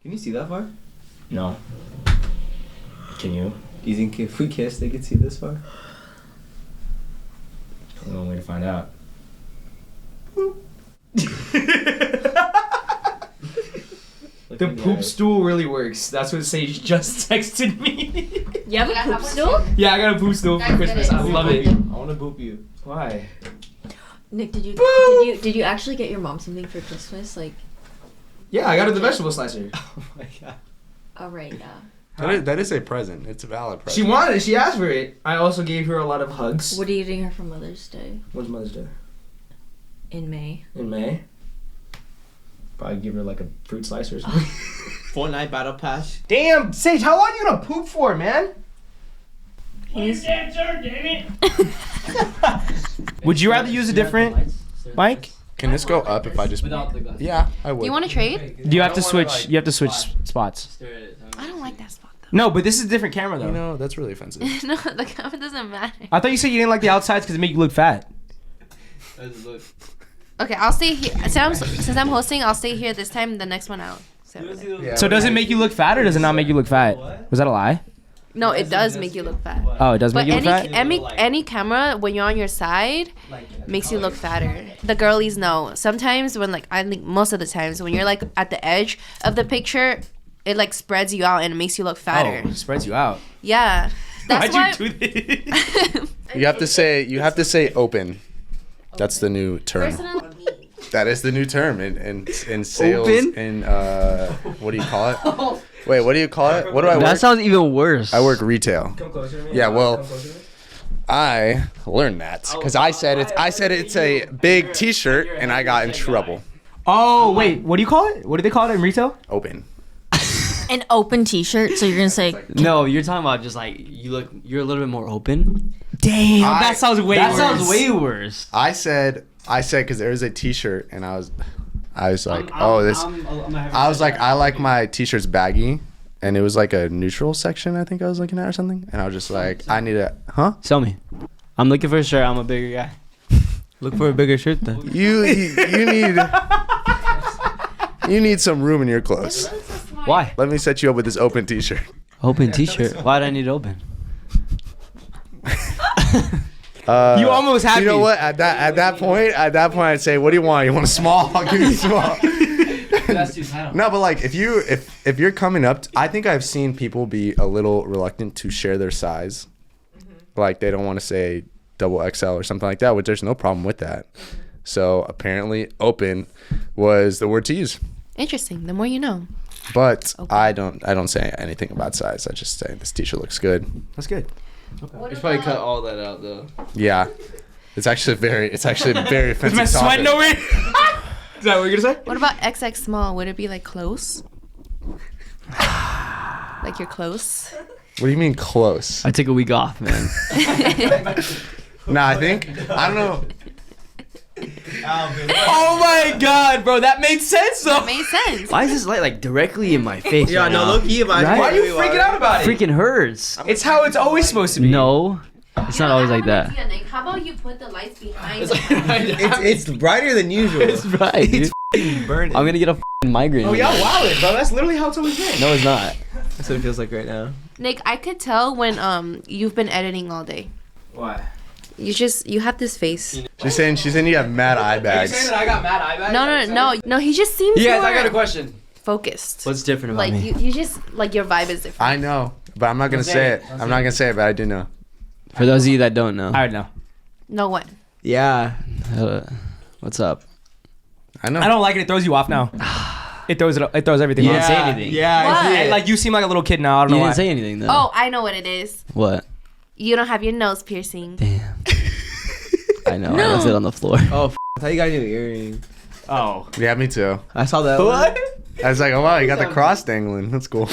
Can you see that far? No. Can you? Do you think if we kiss, they could see this far? Only one way to find out. The poop stool really works. That's what Sage just texted me. You have a poop stool? Yeah, I got a poop stool for Christmas. I love it. I want to boop you. Why? Nick, did you actually get your mom something for Christmas? Like, Yeah, I got her the vegetable slicer. Oh my god. oh right, yeah. That is a present. It's a valid present. She wanted it. She asked for it. I also gave her a lot of hugs. What are you getting her for Mother's Day? When's Mother's Day? In May. In May. Probably give her like a fruit slicer or something. Fortnite Battle Pass. Damn, Sage, how long you gonna poop for, man? Would you rather use a different mic? Can this go up if I just? Yeah, I would. Do you want to trade? Do you have to switch? You have to switch spots. I don't like that spot though. No, but this is a different camera though. You know, that's really offensive. No, the camera doesn't matter. I thought you said you didn't like the outsides because it make you look fat. Okay, I'll stay here. Since I'm hosting, I'll stay here this time. The next one out. So does it make you look fat or does it not make you look fat? Was that a lie? No, it does make you look fat. Oh, it does But make you look fat? any camera when you're on your side makes you look fatter. The girlies know. Sometimes when I think most of the times when you're like at the edge of the picture, it like spreads you out and it makes you look fatter. Oh, it spreads you out. Yeah. That's why. Why'd you do this? You have to say open. That's the new term. That is the new term in sales. Open? In what do you call it? Wait, what do you call it? What do I work? That sounds even worse. I work retail. Come closer to me. Yeah, well, Come closer to me. I learned that because I said it's a big T-shirt and I got in trouble. Oh wait, what do you call it? What do they call it in retail? Open. An open T-shirt. So you're gonna say No, you're talking about just like you're a little bit more open. Damn, that sounds way That worse. sounds way worse. I said because there was a T-shirt and I was like, I like my T-shirts baggy, and it was like a neutral section I think I was looking at or something, and I was just like, I need a Tell me. I'm looking for a shirt. I'm a bigger guy. Look for a bigger shirt then. You need some room in your clothes. Why? Let me set you up with this open T-shirt. Open T-shirt. Why do I need it open? You almost happy. You know what? At that point, I'd say, what do you want? You want a small? I'll give you a small. That's too tight. No, but like if you're coming up, I think I've seen people be a little reluctant to share their size. Like they don't want to say double XL or something like that, which there's no problem with that. So apparently, open was the word to use. Interesting. The more you know. But I don't say anything about size. I just say this T-shirt looks good. That's good. You should probably cut all that out though. Yeah, it's actually very offensive. Is my sweating over here? Is that what you're gonna say? What about XX small? Would it be like close? Like you're close? What do you mean close? I took a week off, man. Nah, I don't know. Alvin. Oh my god, bro, that made sense though. That made sense. Why is this light like directly in my face? Yeah, right no, now? look, Why are you freaking out about it? Freaking hurts. It's how it's always supposed to be. No, it's not always like that. How about you put the lights behind It's brighter than usual. It's bright, dude. burning. I'm gonna get a migraine. Oh, y'all wildin', bro. That's literally how it's always been. No, it's not. That's what it feels like right now. Nick, I could tell when you've been editing all day. Why? You have this face. She's saying you have mad eye Are you bags. saying that I got mad eye bags? No. He just seems Yes, more I got a question. focused. What's different about Like me? you just like your vibe is different. I know, but I'm not gonna say it. I'm not gonna say it, but I do know. For those of you that don't know. I know. No what? Yeah. What's up? I know. I don't like it. It throws you off now. It throws everything You off. didn't say anything. Yeah, What? I did. Like you seem like a little kid now. I don't You know didn't why. say anything though. Oh, I know what it is. What? You don't have your nose piercing. Damn. I know. I left it on the floor. Oh, I thought you got a new earring. Oh. Yeah, me too. I saw that. What? I was like, oh wow, you got the cross dangling. That's cool.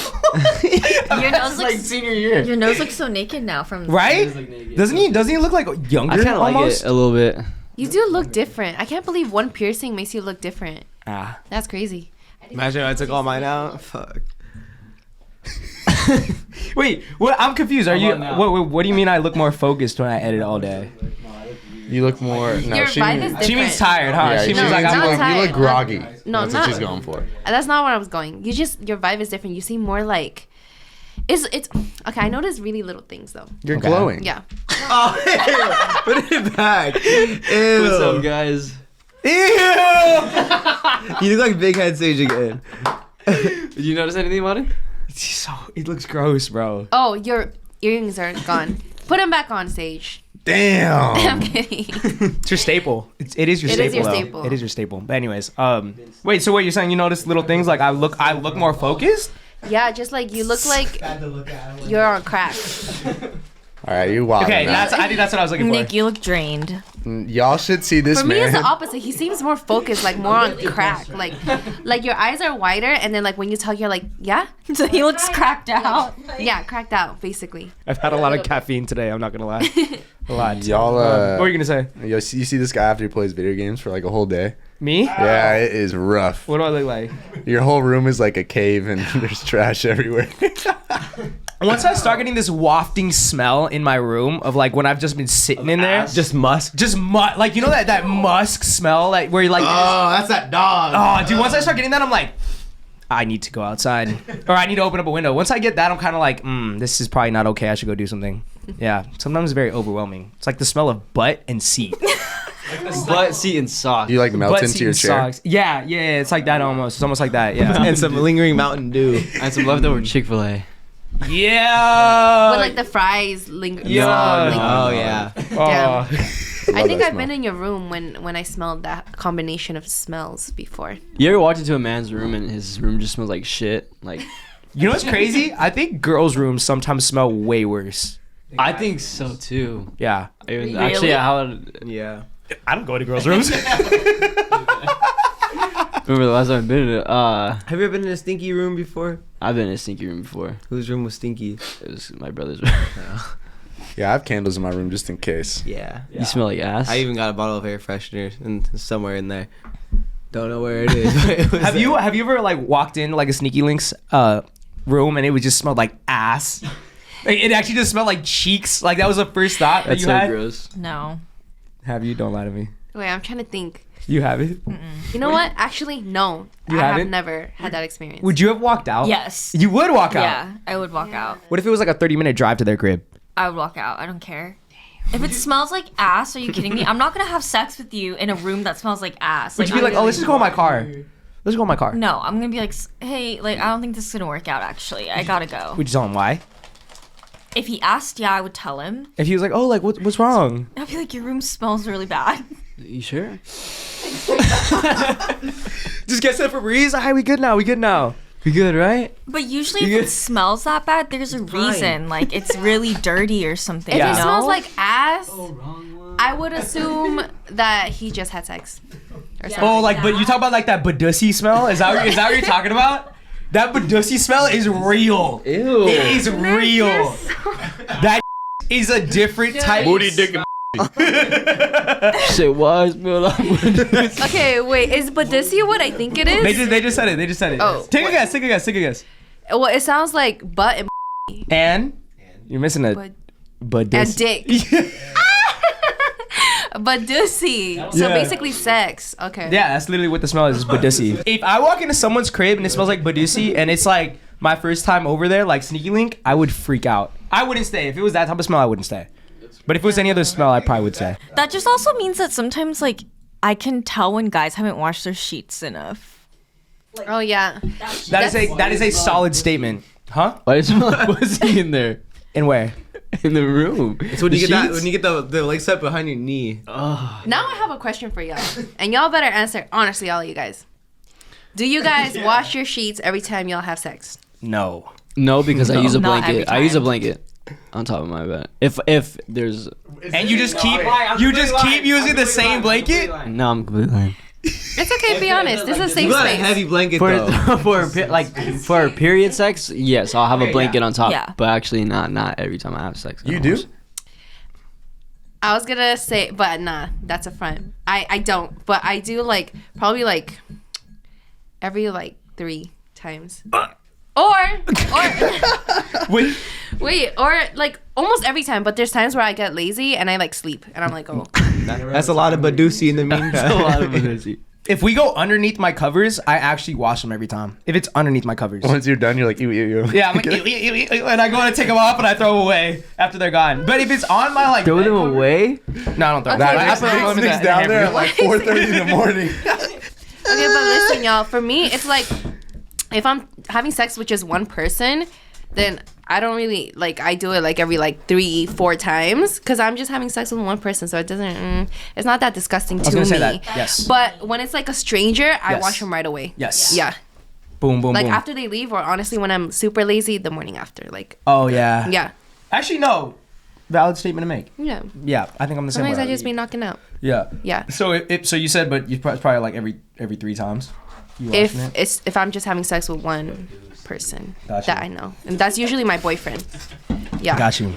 your nose Like looks senior year. your nose looks so naked now from Right? Doesn't he look like younger? I kind of like almost? it a little bit. You do look different. I can't believe one piercing makes you look different. Ah. That's crazy. Imagine I took all mine out. Fuck. Wait, what? I'm confused. Are Come you? on now. What do you mean? I look more focused when I edit all day? You look more. No, Your vibe is different. She means tired, huh? Yeah, She you means like I'm not tired. look groggy. No, That's not- what she's going for. That's not what I was going. Your vibe is different. You seem more like. It's okay. I notice really little things though. You're Okay. glowing. Yeah. Oh, put it back. Ew. What's up, guys? Ew. You look like Big Head Sage again. Did you notice anything about it? It looks gross, bro. Oh, your earrings are gone. Put them back on stage. Damn. I'm kidding. It's your staple. It is your It staple. is your though. staple. It is your staple. But anyways, wait. So what you're saying? You notice little things like I look more focused. Yeah, just like you look like you're on crack. All right, you wild. Okay, I think that's what I was looking for. Nick, you look drained. Y'all should see this For me, man. it's the opposite. He seems more focused, like more on crack. Like your eyes are wider, and then like when you talk, you're like, yeah, So he looks cracked out. yeah, cracked out, basically. I've had a lot of caffeine today. I'm not gonna lie. A lot. Y'all, what were you gonna say? you see this guy after he plays video games for like a whole day? Me? Yeah, it is rough. What do I look like? Your whole room is like a cave and there's trash everywhere. Once I start getting this wafting smell in my room of like when I've just been sitting in there, Just musk. like you know that musk smell, like where you're like, Oh, that's that dog. oh, dude. Once I start getting that, I'm like, I need to go outside, or I need to open up a window. Once I get that, I'm kind of like, this is probably not okay. I should go do something. Yeah, sometimes it's very overwhelming. It's like the smell of butt and seat. Butt, seat, and sock. You like melt Butt, into seat, your and chair. socks. Yeah, it's like that almost. It's almost like that. Yeah. And some lingering Mountain Dew. And some leftover Chick-fil-A. Yeah. But like the fries linger. Yeah. Oh yeah. Oh. I think that I've been smell. in your room when I smelled that combination of smells before. You ever walk into a man's room and his room just smells like shit? Like, You know what's crazy? I think girls' rooms sometimes smell way worse. I think so too. Yeah. Actually, how? Yeah. I don't go to girls' rooms. Remember the last time I've been in it? Have you ever been in a stinky room before? I've been in a stinky room before. Whose room was stinky? It was my brother's room. Yeah, I have candles in my room just in case. Yeah. You smell like ass. I even got a bottle of air freshener somewhere in there. Don't know where it is. But it was Have you ever like walked in like a Sneaky Links room and it would just smell like ass? Like, it actually just smelled like cheeks. Like that was the first thought that That's you so had. gross. No. Have you? Don't lie to me. Wait, I'm trying to think. You have it. You know what? Actually, no. You I have haven't? never had that experience. Would you have walked out? Yes. You would walk out. Yeah, I would walk out. What if it was like a 30-minute drive to their crib? I would walk out. I don't care. If it smells like ass, are you kidding me? I'm not gonna have sex with you in a room that smells like ass. Would you be like, oh, let's just go in my car. Let's go in my car. No, I'm gonna be like, hey, like I don't think this is gonna work out. Actually, I gotta go. Would you tell him why? If he asked, yeah, I would tell him. If he was like, oh, like what's wrong? I'd be like, your room smells really bad. You sure? Just get set for Breeze. Alright, we good now. We good now. We good, right? But usually, if it smells that bad, there's a reason. Like it's really dirty or something. If Yeah. it You smells know? like ass, I would assume that he just had sex. Or something. Oh, like, but you talk about like that badussy smell? Is that what you're talking about? That badussy smell is real. Ew. It is real. That is a different type. Booty, dick, and Shit, why smell like Okay, wait. Is Badissi what I think it is? They just said it. Oh. Take a guess. Well, it sounds like butt and And you're missing a Bud- badussy. and dick. Badussi. So Yeah. basically sex. Okay. Yeah, that's literally what the smell is badussy. If I walk into someone's crib and it smells like badussy and it's like my first time over there, like Sneaky Link, I would freak out. I wouldn't stay. If it was that type of smell, I wouldn't stay. But if it was any other smell, I probably would stay. That just also means that sometimes, like, I can tell when guys haven't washed their sheets enough. Oh yeah. That is a solid statement. Huh? Why does it smell like pussy in there? In where? In the room. It's when you The get that sheets? when you get the leg set behind your knee. Oh. Now I have a question for y'all, and y'all better answer honestly, all of you guys. Do you guys wash your sheets every time y'all have sex? No. No, because I use a Not every blanket. I use a time. blanket on top of my bed. If there's And you just keep using the same blanket? no, I'm completely lying. It's okay. Be honest. This is a safe You got a space. heavy blanket For though. for period sex, yes, I'll have a blanket on top. Yeah. But actually, not every time I have sex. I You don't do? wash. I was gonna say, but nah, that's a front. I don't, but I do like probably like every like 3 times. Or Wait. wait, or like almost every time. But there's times where I get lazy and I like sleep, and I'm like, oh, That's a lot of Badusi in the meantime. That's a lot of Badusi. If we go underneath my covers, I actually wash them every time. If it's underneath my covers. Once you're done, you're like, ew, ew, ew. Yeah, I'm like, ew, ew, ew, ew, and I go to take them off and I throw them away after they're gone. But if it's on my like, Throw them away? no, I don't throw them. Okay, I that's put them in Nick's the down there hamper. at like 4:30 in the morning. Okay, but listen, y'all. For me, it's like if I'm having sex with just one person, then I don't really like. I do it like every like 3-4 times because I'm just having sex with one person, so it doesn't. It's not that disgusting to I was gonna me. say that. Yes. But when it's like a stranger, I Yes. wash them right away. Yes. Yeah. Boom, boom, Like boom. after they leave, or honestly, when I'm super lazy, the morning after. Like. Oh yeah. Yeah. Actually, no. Valid statement to make. Yeah. Yeah, I think I'm the same Sometimes way. I just be knocking out. Yeah. Yeah. So so you said, but you probably like every 3 times. You washing it? If I'm just having sex with one person Gotcha. that I know, and that's usually my boyfriend. Yeah. Got you.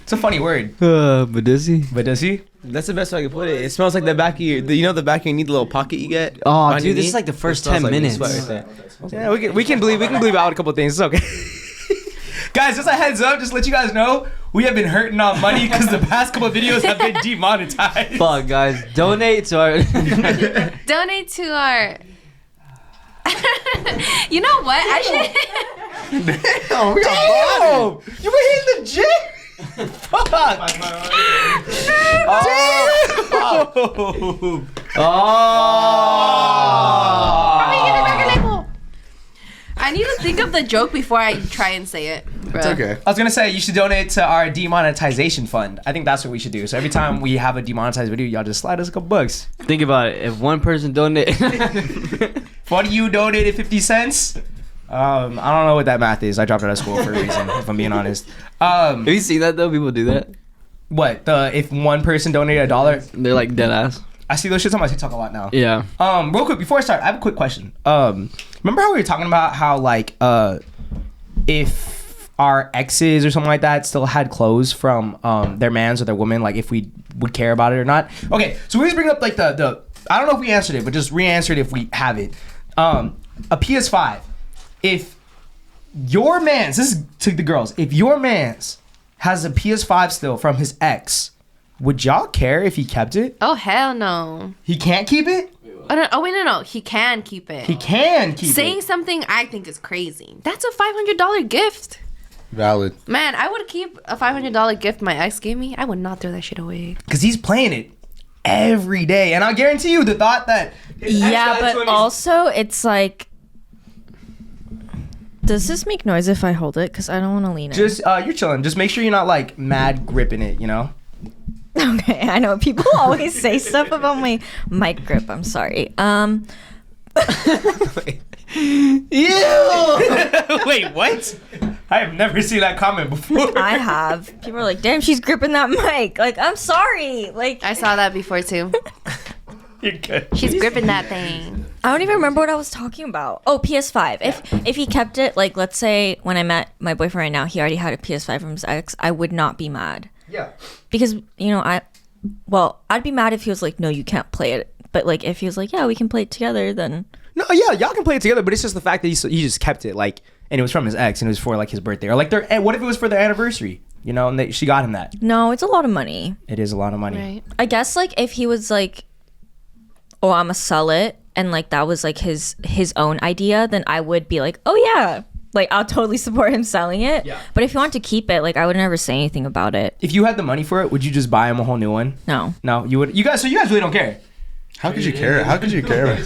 It's a funny word. Badusi? But does he? That's the best way I can put it. It smells like the back of your, you know, the back of your knee, the little pocket you get. Oh, on dude, your this knee? is like the first It smells 10 like minutes. sweat right there. Yeah, we can believe out a couple of things. It's okay. Guys, just a heads up, just let you guys know, we have been hurting on money because the past couple of videos have been demonetized. Fuck, guys. Donate to our... Donate to our. You know what? I should. Oh, we got Damn! You were hitting the gym? Fuck! I need to think of the joke before I try and say it. It's okay. I was gonna say you should donate to our demonetization fund. I think that's what we should do. So every time we have a demonetized video, y'all just slide us a couple bucks. Think about it. If one person donate... What you donated 50 cents? I don't know what that math is. I dropped out of school for a reason, if I'm being honest. Have you seen that, though? People do that. What? If one person donated $1? They're like dead ass. I see those shits on my TikTok a lot now. Yeah. Real quick, before I start, I have a quick question. Remember how we were talking about how, like, if our exes or something like that still had clothes from their mans or their women, like if we would care about it or not? Okay, so we always bring up, like, the I don't know if we answered it, but just re-answer it if we have it. A PS5. If your man's, this is to the girls, if your man's has a PS5 still from his ex, would y'all care if he kept it? Oh hell no. He can't keep it? Oh wait, no. He can keep it. He can keep Saying it. something I think is crazy. That's a $500 gift. Valid. Man, I would keep a $500 gift my ex gave me. I would not throw that shit away. Because he's playing it every day. And I guarantee you the thought that... Yeah, but also it's like, does this make noise if I hold it? Because I don't want to lean in. Just, you're chilling. Just make sure you're not, like, mad gripping it, you know? Okay, I know people always say stuff about my mic grip. I'm sorry. Ew! Wait, what? I have never seen that comment before. I have. People are like, damn, she's gripping that mic. Like, I'm sorry. Like, I saw that before too. You're good. She's gripping that thing. I don't even remember what I was talking about. Oh, PS5. If he kept it, like, let's say when I met my boyfriend right now, he already had a PS5 from his ex, I would not be mad. Yeah. Because, you know, I'd be mad if he was like, no, you can't play it. But, like, if he was like, yeah, we can play it together, then... No, yeah, y'all can play it together, but it's just the fact that he just kept it, like, and it was from his ex, and it was for, like, his birthday. Or, like, what if it was for their anniversary? You know, and she got him that. No, it's a lot of money. It is a lot of money. Right. I guess, like, if he was like, oh, I'm gonna sell it, and, like, that was, like, his own idea, then I would be like, oh, yeah. Like, I'll totally support him selling it. Yeah. But if he wanted to keep it, like, I would never say anything about it. If you had the money for it, would you just buy him a whole new one? No. No, you would. You guys really don't care. How could you care? How could you care?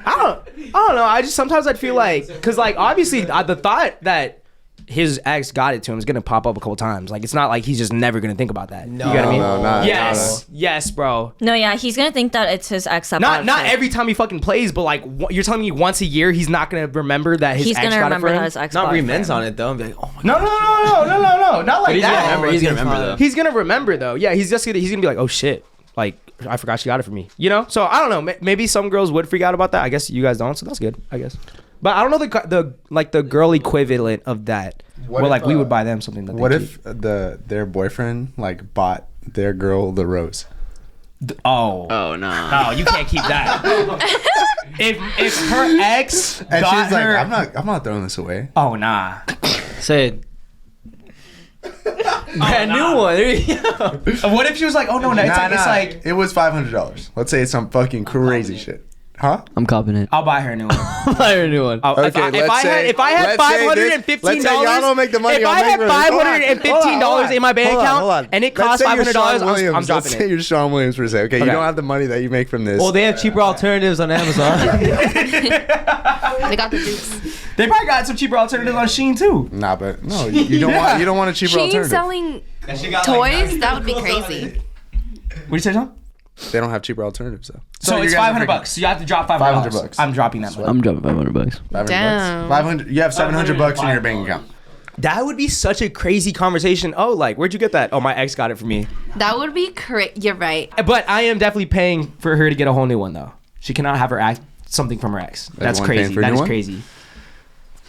I don't know. I just sometimes I'd feel like, cause like obviously the thought that his ex got it to him is gonna pop up a couple times. Like it's not like he's just never gonna think about that. No. You know what I mean? No, not- Yes, bro. No, yeah, he's gonna think that it's his ex that bought it Not for him. every time he fucking plays, but like you're telling me once a year he's not gonna remember that his He's ex gonna got remember it for that him. his ex Not bought it for remens him. on it though. And be like, oh my god. No, not like But he's that. gonna remember. He's gonna remember, though. He's gonna remember though. Yeah, he's gonna be like, oh shit, like I forgot she got it for me. You know? So I don't know. Maybe some girls would freak out about that. I guess you guys don't, so that's good. I guess. But I don't know the girl equivalent of that. What Where if, like we would buy them something that. What they if their boyfriend like bought their girl the rose? Oh. Oh, no. Oh, you can't keep that. if her ex And got she's like, her, I'm not throwing this away. oh nah. Say it. Brand new one. There you go. What if she was like, oh no, it's like it was $500. Let's say it's some fucking crazy shit. Huh? I'm copping it. I'll buy her a new one. I'll buy her a new one. Okay, if I had $515, let's say y'all don't make the money. if I had $515 in my bank account and it costs $500, I'm dropping Let's say it. you're Sean Williams for a second. Okay, you don't have the money that you make from this. Well, they have cheaper alternatives on Amazon. They got the dukes. They probably got some cheaper alternatives on Shein too. Nah, but no, you don't want a cheaper Shein alternative. selling toys? That would be crazy. What do you say, John? They don't have cheaper alternatives though. So it's $500. So you have to drop $500. $500. I'm dropping that money. I'm dropping $500. $500. Damn. 500. You have $700 in your bank account. That would be such a crazy conversation. Oh, like, where'd you get that? Oh, my ex got it for me. That would be crazy. You're right. But I am definitely paying for her to get a whole new one, though. She cannot have her act something from her ex. That's Everyone crazy. paying for a That new is one? crazy.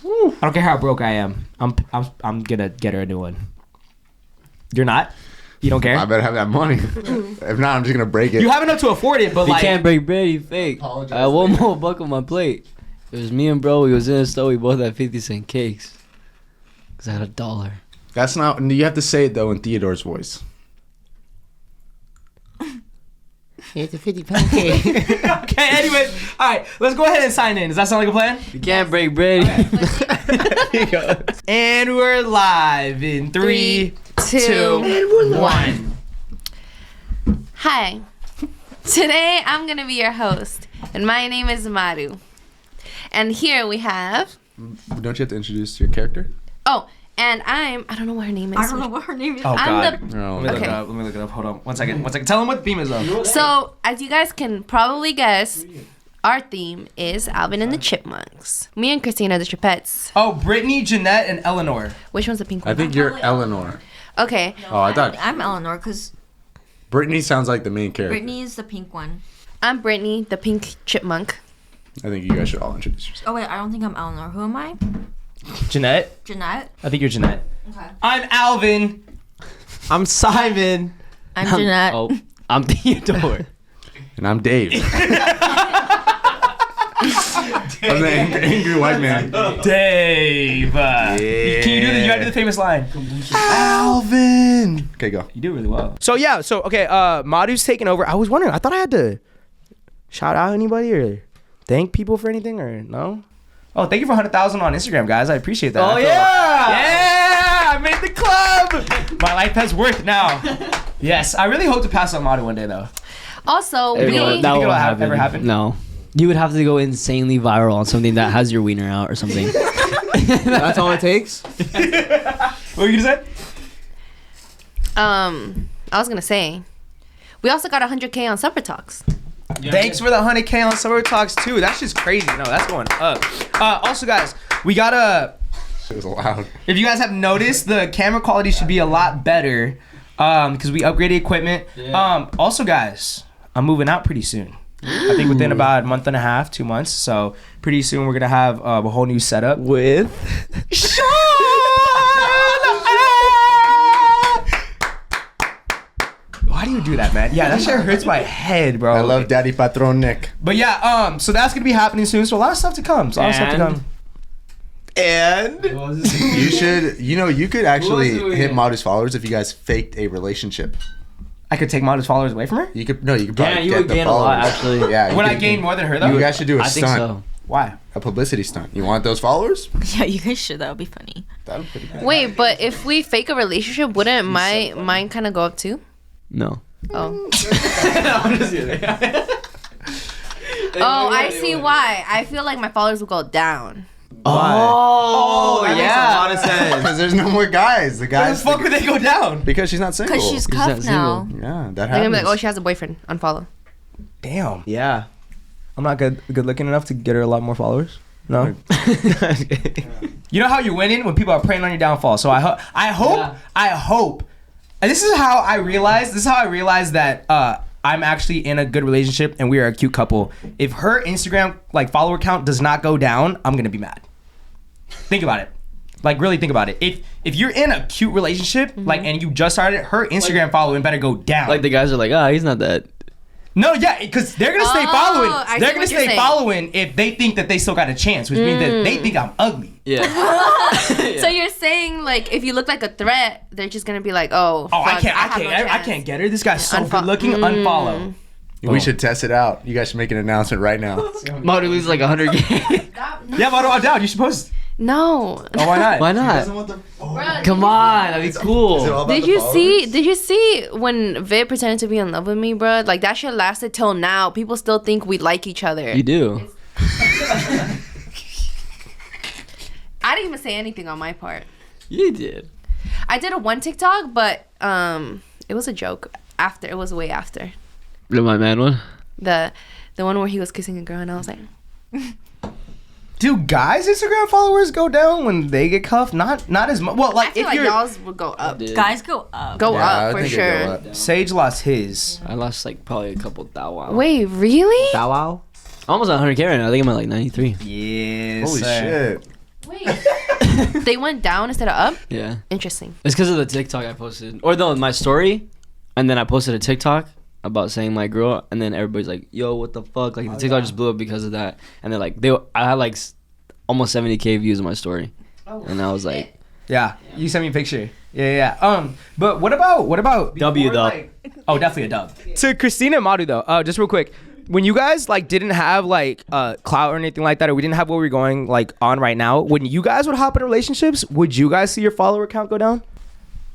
I don't care how broke I am. I'm gonna get her a new one. You're not? You don't care? I better have that money. If not, I'm just gonna break it. You have enough to afford it, but You like, can't break bread, you fake. I had one more buck on my plate. It was me and bro. We was in a store. We both had 50-cent cakes. Cause I had $1. That's not. You have to say it though in Theodore's voice. It's a 50-pound cake. Okay, anyways, all right, let's go ahead and sign in. Does that sound like a plan? You can't break bread. And we're live in 3, 2, 1. Hi. Today I'm going to be your host, and my name is Maru. And here we have... Don't you have to introduce your character? Oh, and I don't know what her name is. I don't know what her name is. Oh, I'm God. No. Let me look Okay. it up. Let me look it up. Hold on. One second. Tell them what the theme is, though. So, as you guys can probably guess, our theme is Alvin and the Chipmunks. Me and Christina the Chippetes. Oh, Brittany, Jeanette, and Eleanor. Which one's the pink one? I think you're Eleanor. Okay. Oh, I thought I'm Eleanor because Brittany sounds like the main character. Brittany is the pink one. I'm Brittany, the pink chipmunk. I think you guys should all introduce yourself. Oh wait, I don't think I'm Eleanor. Who am I? Jeanette? Jeanette. I think you're Jeanette. Okay. I'm Alvin. I'm Simon. I'm Jeanette. Oh, I'm Theodore. And I'm Dave. I'm the angry white man. Dave. Can you do you gotta do the famous line? Alvin. Okay, go. You do really well. So yeah, okay, Madu's taking over. I was wondering, I thought I had to shout out anybody or thank people for anything or no? Oh, thank you for 100,000 on Instagram, guys. I appreciate that. Oh, I feel yeah! I made the club. My life has worked now. Yes, I really hope to pass on Madu one day though. Also, That think we... it'll won't ever happen? No. You would have to go insanely viral on something that has your wiener out or something. That's all it takes? What were you gonna say? I was gonna say, we also got 100K on Supper Talks. Thanks for the 100K on Suburb Talks too. That's just crazy. No, that's going up. Also, guys, we gotta. It was loud. If you guys have noticed, the camera quality should be a lot better because we upgraded equipment. Also, guys, I'm moving out pretty soon. I think within about a month and a half, 2 months. So pretty soon we're gonna have a whole new setup. With? Why do you do that, man? Yeah, that shit hurts my head, bro. I love Daddy Patron Nick. But yeah, so that's gonna be happening soon. So a lot of stuff to come. And You should, you could actually What was it hit again? Madu's followers if you guys faked a relationship. I could take Madu's followers away from her. You could probably Yeah, you get would the gain a lot, followers. actually. Yeah. you Would I could- gain more than her though? You guys should do a I think stunt, so. Why? a publicity stunt. You want those followers? Yeah, you guys should. That would be funny. That'd be pretty good. Wait, but if we fake a relationship, wouldn't mine kind of go up too? No. Oh. Oh, I see why. I feel like my followers will go down. Oh, that makes a lot of sense. Because there's no more guys. The Why the guys. fuck would they go down? Because she's not single. Because she's not cuffed now. Yeah, that They're gonna happens. be like, oh, she has a boyfriend. Unfollow. Damn. Yeah. I'm not good looking enough to get her a lot more followers. No. You know how you're winning when people are preying on your downfall. So I hope. And this is how I realized that I'm actually in a good relationship and we are a cute couple. If her Instagram follower count does not go down, I'm gonna be mad. Think about it. Really think about it. If you're in a cute relationship, and you just started, her Instagram following better go down. Like the guys are like, he's not that. No, yeah, because they're gonna stay Oh, following. I They're see gonna what you're stay saying. following if they think that they still got a chance, which means that they think I'm ugly. Yeah. So you're saying like if you look like a threat, they're just gonna be like, oh, I fuck, have no I chance. can't get her. This guy's so good looking. Unfollow. We should test it out. You guys should make an announcement right now. Maru Lee's like 100K. Yeah, but I'm down. You're supposed. No. Oh, why not? Why not? Come on, that'd be cool. Did you see when Viv pretended to be in love with me, bro? Like that shit lasted till now. People still think we like each other. You do. I didn't even say anything on my part. You did. I did a one TikTok, but it was a joke. After it was way after My man one. the one where he was kissing a girl, and I was like, Do guys' Instagram followers go down when they get cuffed? Not as much. Well, I like feel if like you're y'all's would go up. Guys go up. Go Yeah, I up for think it'd go sure. up. Sage lost his. I lost like probably a couple thou wow. Wait, really? Thou wow? Almost 100K right now. I think I'm at like 93. Yes. Holy shit. Wait. They went down instead of up? Yeah. Interesting. It's because of the TikTok I posted. Or no, my story. And then I posted a TikTok about saying my girl. And then everybody's like, yo, what the fuck? Like the TikTok just blew up because of that. And they're like, I had like almost 70K views on my story. And I was like, Yeah, you sent me a picture. Yeah. But what about W before, though. like- oh, definitely a dub. To Christina and Maru though, just real quick. When you guys like didn't have like clout or anything like that, or we didn't have what we're going like on right now, when you guys would hop into relationships, would you guys see your follower count go down?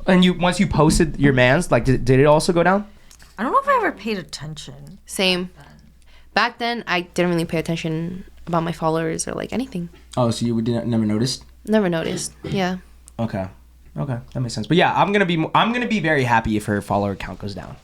And once you posted your man's, like did it also go down? I don't know if I ever paid attention. Same. Back then, I didn't really pay attention about my followers or like anything. Oh, so you never noticed? Never noticed. Yeah. Okay, that makes sense. But yeah, I'm gonna be very happy if her follower count goes down.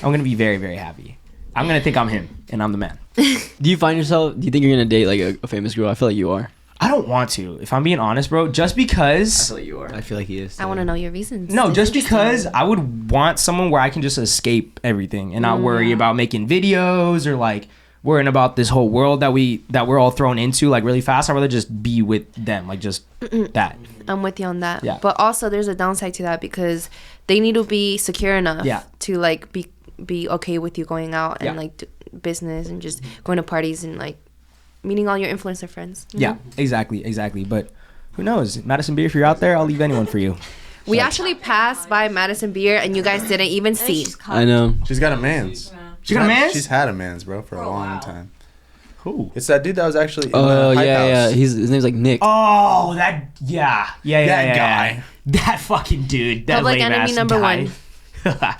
I'm gonna be very, very happy. I'm gonna think I'm him and I'm the man. do you think you're gonna date like a famous girl? I feel like you are. I don't want to, if I'm being honest, bro. Just because. like you are. I feel like he is. I want to know your reasons. No, It's just interesting. because I would want someone where I can just escape everything and not worry about making videos or like worrying about this whole world that we're all thrown into like really fast. I'd rather just be with them, like just that. I'm with you on that. Yeah. But also, there's a downside to that because they need to be secure enough to like be okay with you going out and like do business and just going to parties and like meeting all your influencer friends. you Yeah, know? exactly. But who knows? Madison Beer, if you're out there, I'll leave anyone for you. We actually passed by Madison Beer and you guys didn't even see. I know. She's got a man's. She got a man's? She's had a man's, bro, for a long time. Who? It's that dude that was actually in Oh the Hype yeah. House. His name's like Nick. Oh, that yeah. That guy. That fucking dude. That Public lame enemy ass number guy. one.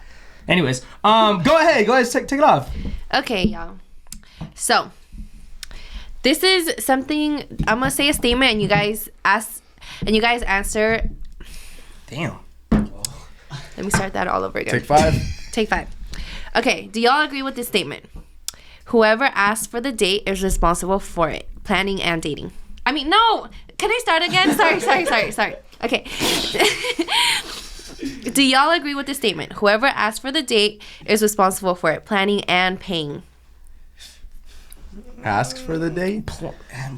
Anyways, go ahead, take it off. Okay, y'all. So, this is something I'm gonna say a statement and you guys answer. Damn. Let me start that all over again. Take 5. Take 5. Okay, do y'all agree with this statement? Whoever asks for the date is responsible for it, planning and dating. I mean, no. Can I start again? Sorry. Okay. Do y'all agree with this statement? Whoever asks for the date is responsible for it, planning and paying. Asks for the date.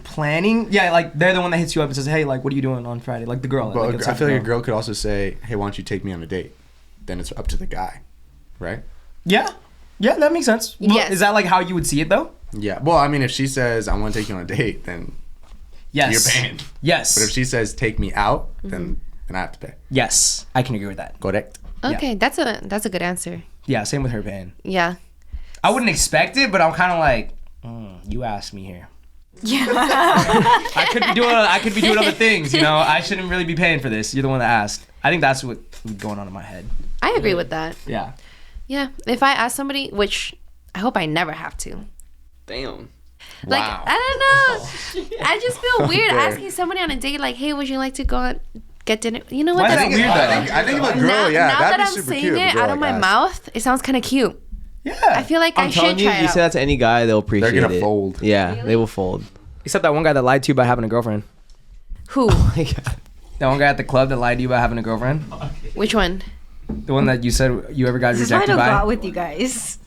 Planning? Yeah, like they're the one that hits you up and says, "Hey, like, what are you doing on Friday?" Like the girl. But it's I feel like a girl could also say, "Hey, why don't you take me on a date?" Then it's up to the guy, right? Yeah, that makes sense. Well, Yes. Is that like how you would see it though? Yeah. Well, I mean, if she says, "I want to take you on a date," then Yes. you're paying. Yes. But if she says, "Take me out," then I have to pay. Yes, I can agree with that. Correct. Okay, that's a good answer. Yeah, same with her paying. Yeah. I wouldn't expect it, but I'm kind of like, you asked me here. Yeah. I could be doing other things, you know. I shouldn't really be paying for this. You're the one that asked. I think that's what's going on in my head. I agree with that. Yeah. Yeah. If I ask somebody, which I hope I never have to. Damn. Like, Wow. I don't know. I just feel weird Okay. asking somebody on a date, like, hey, would you like to go out, get dinner? You know what? Why is That's that weird though? I think if a girl, now that'd that be I'm super saying cute. if a it girl, out of like, my asked. mouth, it sounds kind of cute. Yeah. I feel like I I'm should telling you, try you it say out. that to any guy, they'll appreciate it. They're gonna fold. Yeah, they will fold. Except that one guy that lied to you about having a girlfriend. Who? That one guy at the club that lied to you about having a girlfriend. Which one? The one that you said you ever got This is why I rejected don't go out by. with you guys.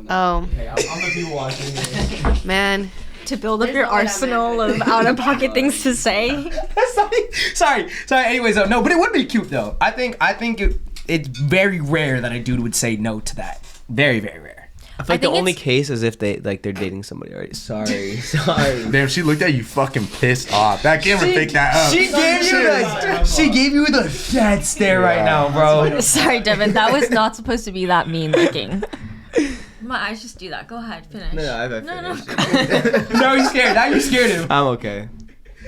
Oh, Hey, I'm the people watching. man. To build up your arsenal of out-of-pocket things to say. Sorry. Anyways, no, but it would be cute though. I think it's very rare that a dude would say no to that. Very, very rare. I feel like the think only it's- case is if they're dating somebody already. Sorry. Damn, she looked at you fucking pissed off. That camera picked that up. She gave you the dead stare right now, bro. Sorry, Devin. That was not supposed to be that mean looking. My eyes just do that. Go ahead, finish. I've No. finished. No, you scared. Now you scared him. I'm okay.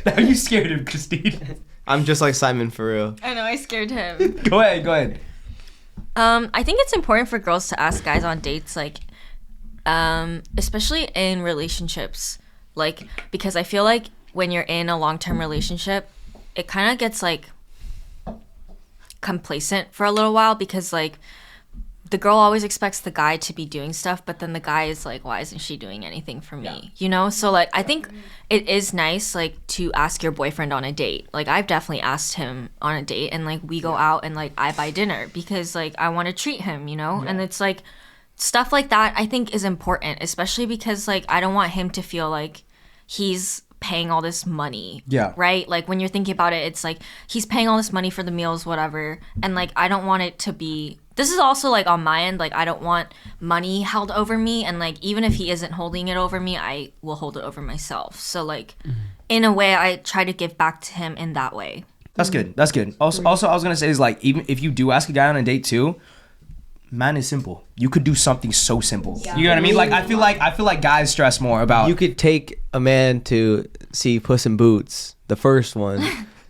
Now you scared him, Christine. I'm just like Simon for real. I know I scared him. Go ahead. I think it's important for girls to ask guys on dates, like, especially in relationships, like, because I feel like when you're in a long-term relationship, it kind of gets like complacent for a little while because like the girl always expects the guy to be doing stuff, but then the guy is like, why isn't she doing anything for me? You know? So like I think it is nice like to ask your boyfriend on a date. Like I've definitely asked him on a date and like we go out and like I buy dinner because like I want to treat him, you know? And it's like stuff like that I think is important, especially because like I don't want him to feel like he's paying all this money. Yeah. Right? Like when you're thinking about it, it's like he's paying all this money for the meals, whatever. And like I don't want it to be, this is also like on my end, like I don't want money held over me, and like even if he isn't holding it over me, I will hold it over myself. So like in a way I try to give back to him in that way. That's good. Also I was gonna say is like even if you do ask a guy on a date too, man, is simple. You could do something so simple. You know what I mean? Like I feel like guys stress more about. You could take a man to see Puss in Boots, the first one,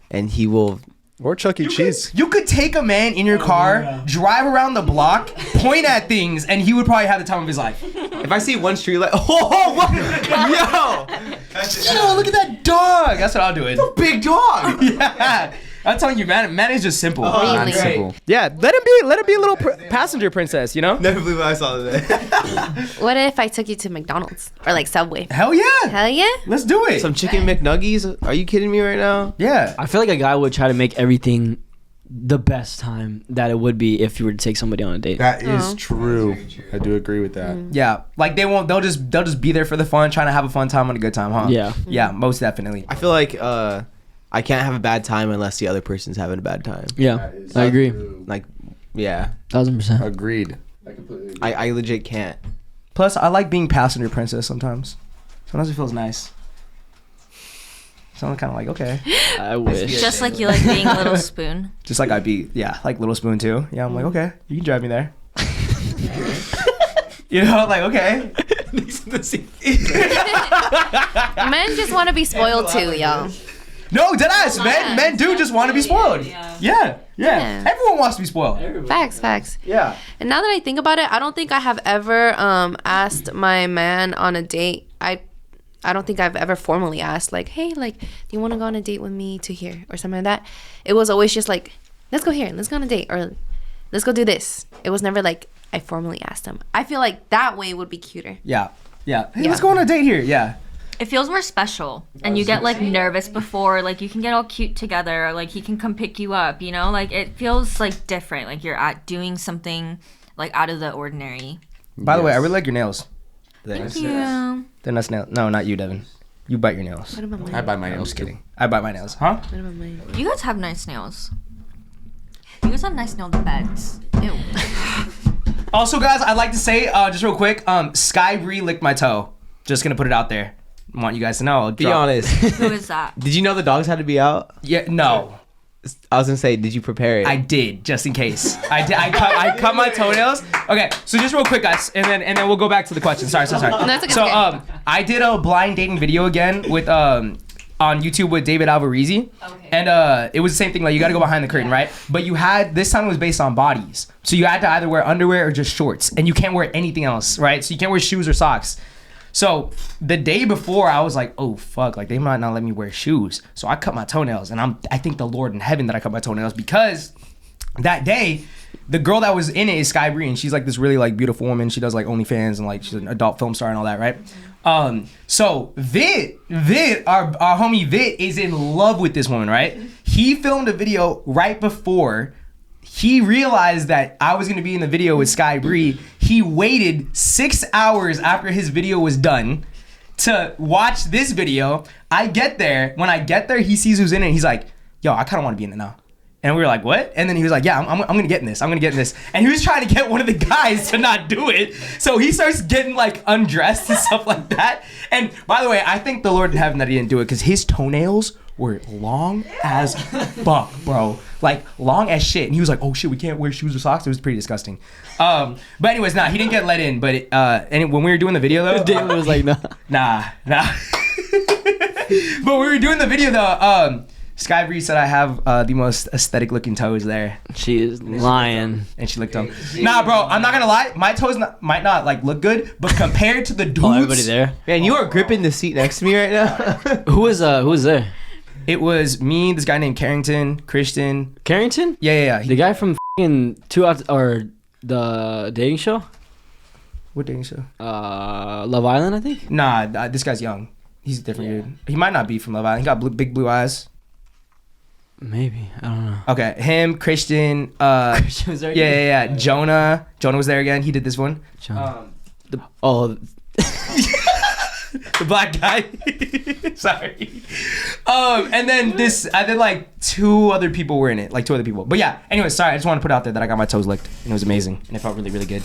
and he will. Or Chuck E. Cheese. You could take a man in your car, drive around the block, point at things, and he would probably have the time of his life. If I see one street light, yo, Yo, look at that dog. That's what I'll do. It. big dog. Yeah. I'm telling you, man is just simple. Really? Simple. Yeah, let him be a little passenger princess, you know? Never believe what I saw today. What if I took you to McDonald's or like Subway? Hell yeah. Hell yeah. Let's do it. Some chicken McNuggies? Are you kidding me right now? Yeah. I feel like a guy would try to make everything the best time that it would be if you were to take somebody on a date. That is true. I do agree with that. Yeah. Like they'll just be there for the fun, trying to have a fun time on a good time, huh? Yeah. Yeah, most definitely. I feel like I can't have a bad time unless the other person's having a bad time. Yeah, I agree. Like, yeah, 1000%. Agreed. I legit can't. Plus, I like being passenger princess sometimes. Sometimes it feels nice. So I'm kind of like, okay. I wish. Just like you like being a little spoon. Just like like Little Spoon too. Yeah, I'm like, okay, you can drive me there. You know, like, okay. Men just want to be spoiled too, y'all. No, deadass. Men do just want to be spoiled. Yeah. Everyone wants to be spoiled. Facts. Yeah. And now that I think about it, I don't think I have ever asked my man on a date. I don't think I've ever formally asked like, hey, like, do you want to go on a date with me to here or something like that? It was always just like, let's go here, let's go on a date, or let's go do this. It was never like I formally asked him. I feel like that way would be cuter. Yeah. Hey, let's go on a date here. Yeah. It feels more special, and you get like nervous before, like you can get all cute together, or like he can come pick you up, you know, like it feels like different, like you're doing something like out of the ordinary. By the way, I really like your nails. Thank you. They're not nails. No, not you, Devin. You bite your nails. What about mine? I buy my I'm nails just too. kidding. I bite my nails. Huh? What about mine? You guys have nice nails. You guys have nice nail beds. Ew. Also, guys, I'd like to say just real quick, Sky Bree licked my toe. Just gonna put it out there. Want you guys to know. Be honest. Who is that? Did you know the dogs had to be out? Yeah, no. I was gonna say, did you prepare it? I did, just in case. I cut my toenails. Okay, so just real quick, guys, and then we'll go back to the question. Sorry. That's okay, So okay. I did a blind dating video again with on YouTube with David Alvarezzi, and it was the same thing. Like you got to go behind the curtain, right? But you had this time it was based on bodies, so you had to either wear underwear or just shorts, and you can't wear anything else, right? So you can't wear shoes or socks. So the day before, I was like, oh, fuck, like they might not let me wear shoes. So I cut my toenails, and I thank the Lord in heaven that I cut my toenails, because that day, the girl that was in it is Sky Bree, and she's like this really like beautiful woman. She does like OnlyFans, and like she's an adult film star and all that, right? So Vid, our homie Vid is in love with this woman, right? He filmed a video right before he realized that I was going to be in the video with Sky Bree. He waited 6 hours after his video was done to watch this video. I get there. When I get there, he sees who's in it. He's like, yo, I kind of want to be in it now. And we were like, what? And then he was like, yeah, I'm gonna get in this. I'm gonna get in this. And he was trying to get one of the guys to not do it. So he starts getting like undressed and stuff like that. And by the way, I thank the Lord in heaven that he didn't do it because his toenails were long as fuck, bro. Like long as shit. And he was like, oh shit, we can't wear shoes or socks. It was pretty disgusting. But anyways, he didn't get let in. But and when we were doing the video though, David was like, nah. But when we were doing the video though, Sky Bree said I have the most aesthetic looking toes there. She is lying. And she licked them. Nah, bro, I'm not gonna lie. My toes might not like look good, but compared to the dudes, Everybody there. Man, you are gripping the seat next to me right now. Who was there? It was me, this guy named Carrington, Christian. Carrington? Yeah. The guy from fucking the dating show. What dating show? Love Island, I think. Nah, this guy's young. He's a different dude. He might not be from Love Island. He got big blue eyes. Maybe, I don't know. Okay, him, Christian. Christian was there again? Yeah. Jonah was there again. He did this one. The black guy. Sorry. And then I did like 2 other people were in it, like 2 other people. But yeah. Anyway, sorry. I just want to put out there that I got my toes licked, and it was amazing, and it felt really, really good.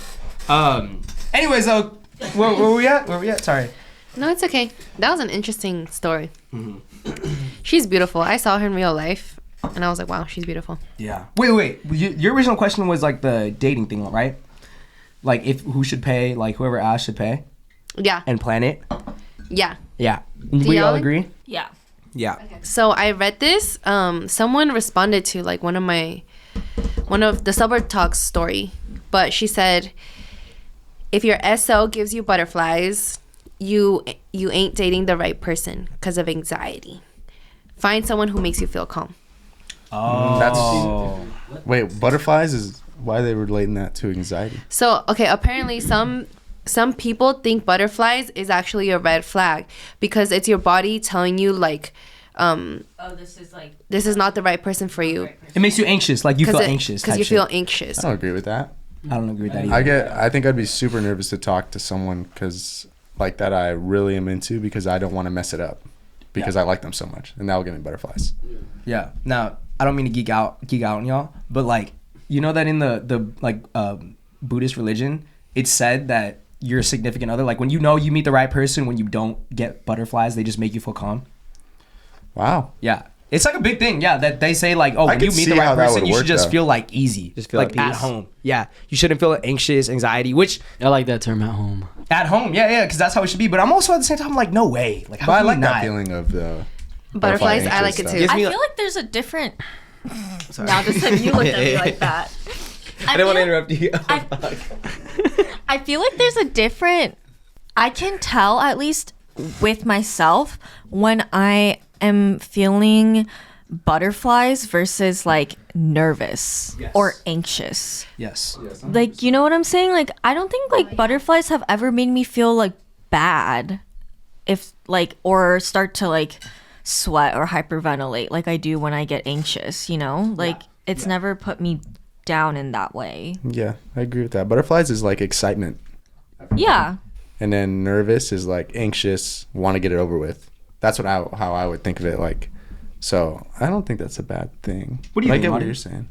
Anyways, though, where were we at? Sorry. No, it's okay. That was an interesting story. She's beautiful. I saw her in real life, and I was like, wow, she's beautiful. Yeah. Wait. Your original question was like the dating thing, right? Like who should pay? Like whoever asked should pay. Yeah. And plan it. Yeah. Yeah. We all agree. Yeah. Yeah. So I read this. Someone responded to like one of the Suburb Talks story, but she said, if your SO gives you butterflies, you ain't dating the right person because of anxiety. Find someone who makes you feel calm. Oh. Wait, butterflies is why they were relating that to anxiety. So, okay, apparently some people think butterflies is actually a red flag because it's your body telling you like this is not the right person for you. It makes you anxious, like you feel anxious. Because you feel anxious. I don't agree with that. I don't agree with that either. I think I'd be super nervous to talk to someone like that I really am into because I don't want to mess it up because I like them so much, and that will give me butterflies. Yeah. Now, I don't mean to geek out on y'all, but like, you know that in the Buddhist religion, it's said that your significant other, like when you meet the right person, when you don't get butterflies, they just make you feel calm. Wow. Yeah. It's like a big thing, yeah, that they say like, oh, when you meet the right person, you should just feel like easy. Just feel like at home. Yeah. You shouldn't feel anxious, anxiety, which I like that term, at home. At home, yeah, because that's how it should be. But I'm also at the same time like, no way. Like, but I like that feeling of the butterflies. I like it too. I feel like there's a different. Now this time you looked at me like that. I don't want to interrupt you. I feel like there's a different. I can tell at least with myself when I am feeling butterflies versus like nervous or anxious. Yes. Like, you know what I'm saying? Like, I don't think like butterflies have ever made me feel like bad if like, or start to like sweat or hyperventilate like I do when I get anxious, you know? Like it's never put me down in that way. Yeah, I agree with that. Butterflies is like excitement. Yeah. And then nervous is like anxious, want to get it over with. That's how I would think of it. Like, so I don't think that's a bad thing. What do you think? I get what you're saying.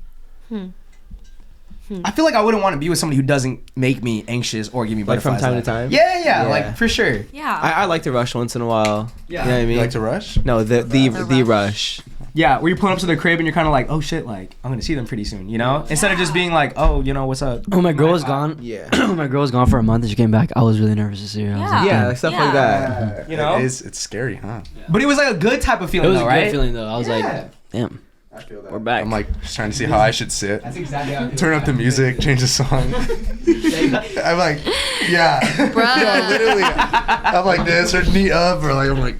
I feel like I wouldn't want to be with somebody who doesn't make me anxious or give me like butterflies. from time to time. Yeah, like for sure. Yeah. I like to rush once in a while. Yeah. You know what I mean? You like to rush? No, the rush. Yeah, where you're pulling up to their crib and you're kind of like, oh shit, like I'm gonna see them pretty soon, you know? Instead of just being like, oh, you know, what's up? When my girl was gone, when my girl was gone for a month and she came back, I was really nervous to see her. I was like, Yeah, like stuff like that. You know? It's scary, huh? But it was like a good type of it feeling was though, a right? good feeling though. I was like, damn, I feel that. we're back. I'm like just trying to see how I should sit. That's exactly how I feel. Turn up the music, change the song. I'm like, yeah. Bruh. Yeah, literally. I'm like this, or knee up, or like I'm like,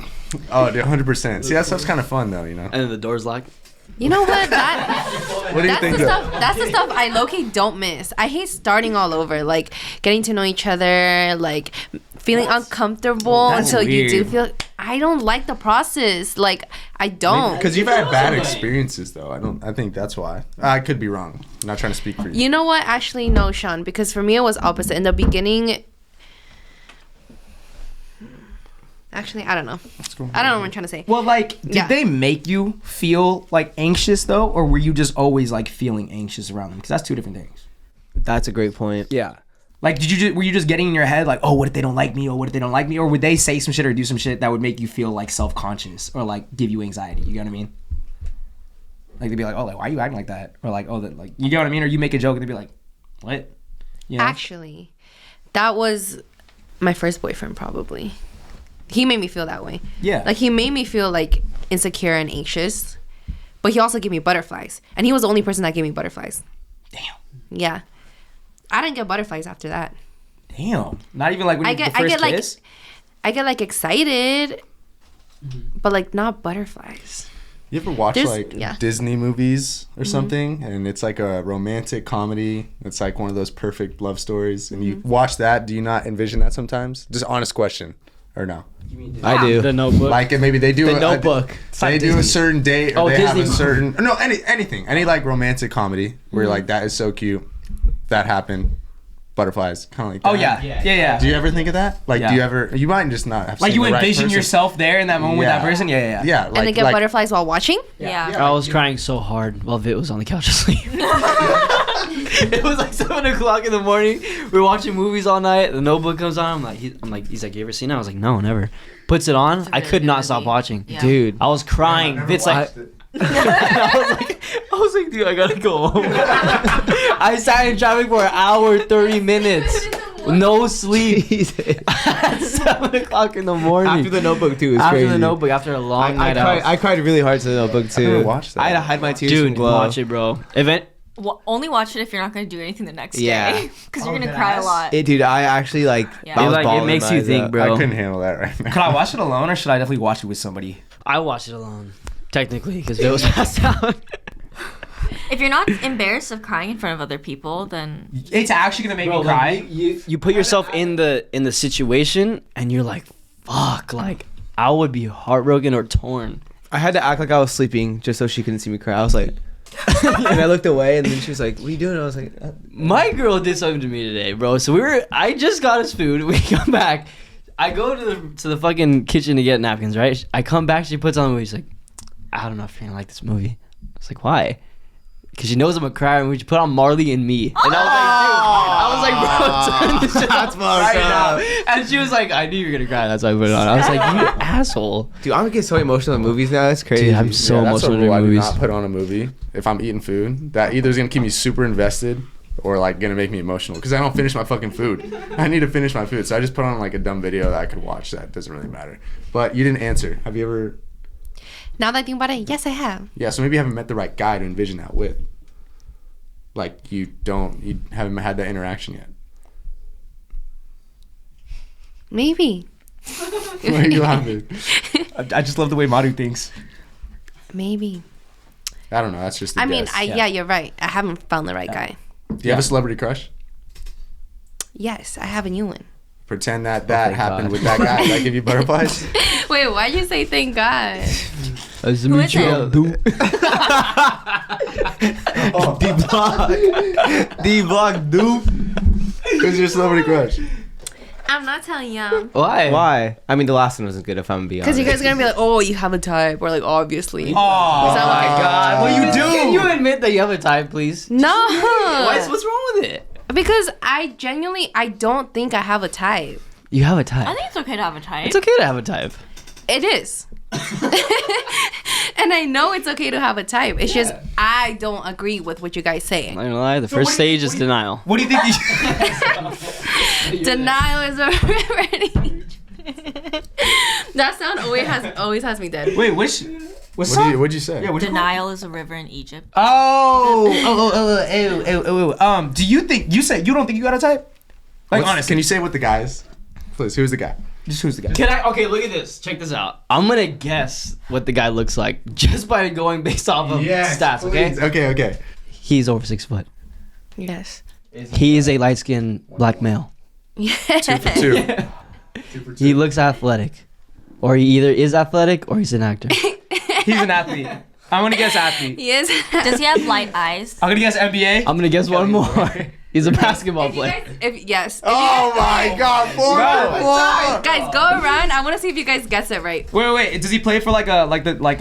oh, dude, 100%. See, that stuff's kind of fun though, you know? And then the door's locked. You know what? That What do you think? that's the stuff I low-key don't miss. I hate starting all over, like getting to know each other, like feeling uncomfortable That's until you do weird. feel. I don't like the process. Like I don't. Because you've had bad experiences though. I think that's why. I could be wrong. I'm not trying to speak for you. You know what? Actually, no, Sean. Because for me, it was opposite. In the beginning, Actually, I don't know. I don't know what I'm trying to say. Well, like, did they make you feel like anxious though, or were you just always like feeling anxious around them? Because that's two different things. That's a great point. Yeah. Like, were you just getting in your head like, oh, what if they don't like me? Or what if they don't like me? Or would they say some shit or do some shit that would make you feel like self-conscious or like give you anxiety? You know what I mean? Like they'd be like, oh, like why are you acting like that? Or like, oh, that like you know what I mean? Or you make a joke and they'd be like, what? You know? Actually, that was my first boyfriend probably. He made me feel that way. Yeah. Like he made me feel like insecure and anxious, but he also gave me butterflies, and he was the only person that gave me butterflies. Damn. Yeah. I didn't get butterflies after that. Damn. Not even like when the first kiss? I get like excited, but like not butterflies. You ever watch Disney movies or something, and it's like a romantic comedy? It's like one of those perfect love stories, and you watch that. Do you not envision that sometimes? Just honest question, or no? I do. The Notebook. Like maybe they do The Notebook. They do a certain date, or they have a Disney. certain any like romantic comedy where you're like that is so cute, that happened, butterflies, kind of like that. Oh yeah. Do you ever think of that? Like, do you ever? You might just not have. Like seen you the right envision person. yourself there in that moment with that person? Yeah. Yeah, like, And they get butterflies while watching? Yeah. I was crying so hard while Vit was on the couch asleep. It was like 7 o'clock in the morning. We were watching movies all night. The Notebook comes on. He's like, you ever seen it? I was like, no, never. Puts it on. I could not stop watching. Yeah. Dude. I was crying. Vit's like, I was like, dude, I gotta go home. I sat in traffic for an hour, 30 minutes. No sleep. At 7 o'clock in the morning. After the Notebook too. It's After crazy. the Notebook, after a long night out. I cried really hard to the Notebook too. never watched that. I had to hide my tears. Dude, from Glow. watch it, bro. Only watch it if you're not going to do anything the next Yeah. day. Because you're going to cry a lot. Dude, I actually like. Yeah. I was It bawling makes my you eyes think, out. bro. I couldn't handle that right now. Could I watch it alone or should I definitely watch it with somebody? I watched it alone, technically, because Vit was passed out. If you're not embarrassed of crying in front of other people, then It's actually gonna make me cry. You put yourself in the situation, and you're like, fuck, like I would be heartbroken or torn. I had to act like I was sleeping just so she couldn't see me cry. I was like, and I looked away, and then she was like, "What are you doing?" I was like, My girl did something to me today, bro. So I just got us food. We come back. I go to the fucking kitchen to get napkins, right? I come back. She puts on the movie. She's like, I don't know if you're gonna like this movie. I was like, why? Because she knows I'm a crier, and we put on Marley and Me. And I was like, dude, bro, turn this shit off right now. And she was like, I knew you were gonna cry. That's why I put it on. I was like, you asshole. "Dude, I'm gonna get so emotional in movies now. That's crazy." Dude, I'm so that's a emotional rule in I do movies. not put on a movie if I'm eating food. That either is gonna keep me super invested or like gonna make me emotional because I don't finish my fucking food. I need to finish my food, so I just put on like a dumb video that I could watch. That doesn't really matter. But you didn't answer. Have you ever? Now that I think about it, yes, I have. Yeah, so maybe you haven't met the right guy to envision that with. Like you haven't had that interaction yet. Maybe. Why are you laughing? I just love the way Maru thinks. Maybe. I don't know. That's just. A I mean, guess. yeah, you're right. I haven't found the right guy. Do you have a celebrity crush? Yes, I have a new one. Pretend that thank happened God. with that guy. That give you butterflies? Wait, why'd you say thank God? Who is it? D-block, dude. Who's your celebrity crush? I'm not telling you. Why? Why? I mean, the last one wasn't good. If I'm gonna be honest. Because you guys are going to be like, oh, you have a type. Or like, obviously. Oh my God! What you do? Can you admit that you have a type, please? No. What's wrong with it? Because I don't think I have a type. You have a type. I think it's okay to have a type. It's okay to have a type. It is. And I know it's okay to have a type. It's just I don't agree with what you guys say. I'm not gonna lie, the first stage is denial. What do you think? Denial is a remedy. That sound always has me dead. Wait, what'd What'd you say? Yeah, Denial is a river in Egypt. Do you think you don't think you got a type? Like, honestly, Can you say what the guy is? Please, who's the guy? just who's the guy? Can I? Okay, look at this. Check this out. I'm gonna guess what the guy looks like just by going based off of stats. Okay. Please. Okay. He's over 6 foot. Yes. He is a light-skinned black male. 2 for 2. 2 for 2. He looks athletic, or he either is athletic or he's an actor. He's an athlete. I'm gonna guess athlete. Yes. Does he have light eyes? I'm gonna guess NBA. I'm gonna guess one more. He's a basketball If you player. guys, if yes. Oh my God, 4 Guys, go around. I want to see if you guys guess it right. Wait. Does he play for like a?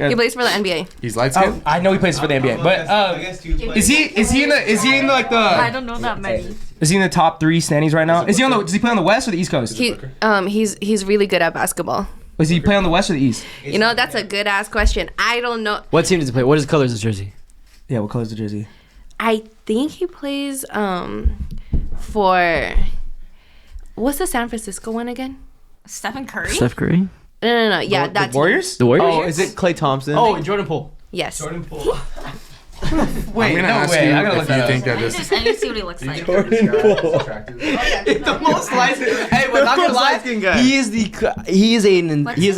He plays for the NBA. He's light Oh, skinned. I know he plays for the NBA, but is he in the like I the? don't know that many. Is he in the top 3 standings right now? Is he on the? Does he play on the West or the East Coast? He's really good at basketball. Does he play on the West or the East? You know, that's a good ass question. I don't know. What team does he play? What is the colors of his jersey? Yeah, what color is the jersey? I think he plays for what's the San Francisco one again? Stephen Curry. Steph Curry. No. Yeah, The that's Warriors? The Warriors. Oh, is it Klay Thompson? Oh, Jordan Poole. Yes. I'm Wait, gonna no ask way. you I gotta look if you that think up. that this. I need to see what he looks like. The most light. Hey, but not gonna lie, light-skinned guy. He is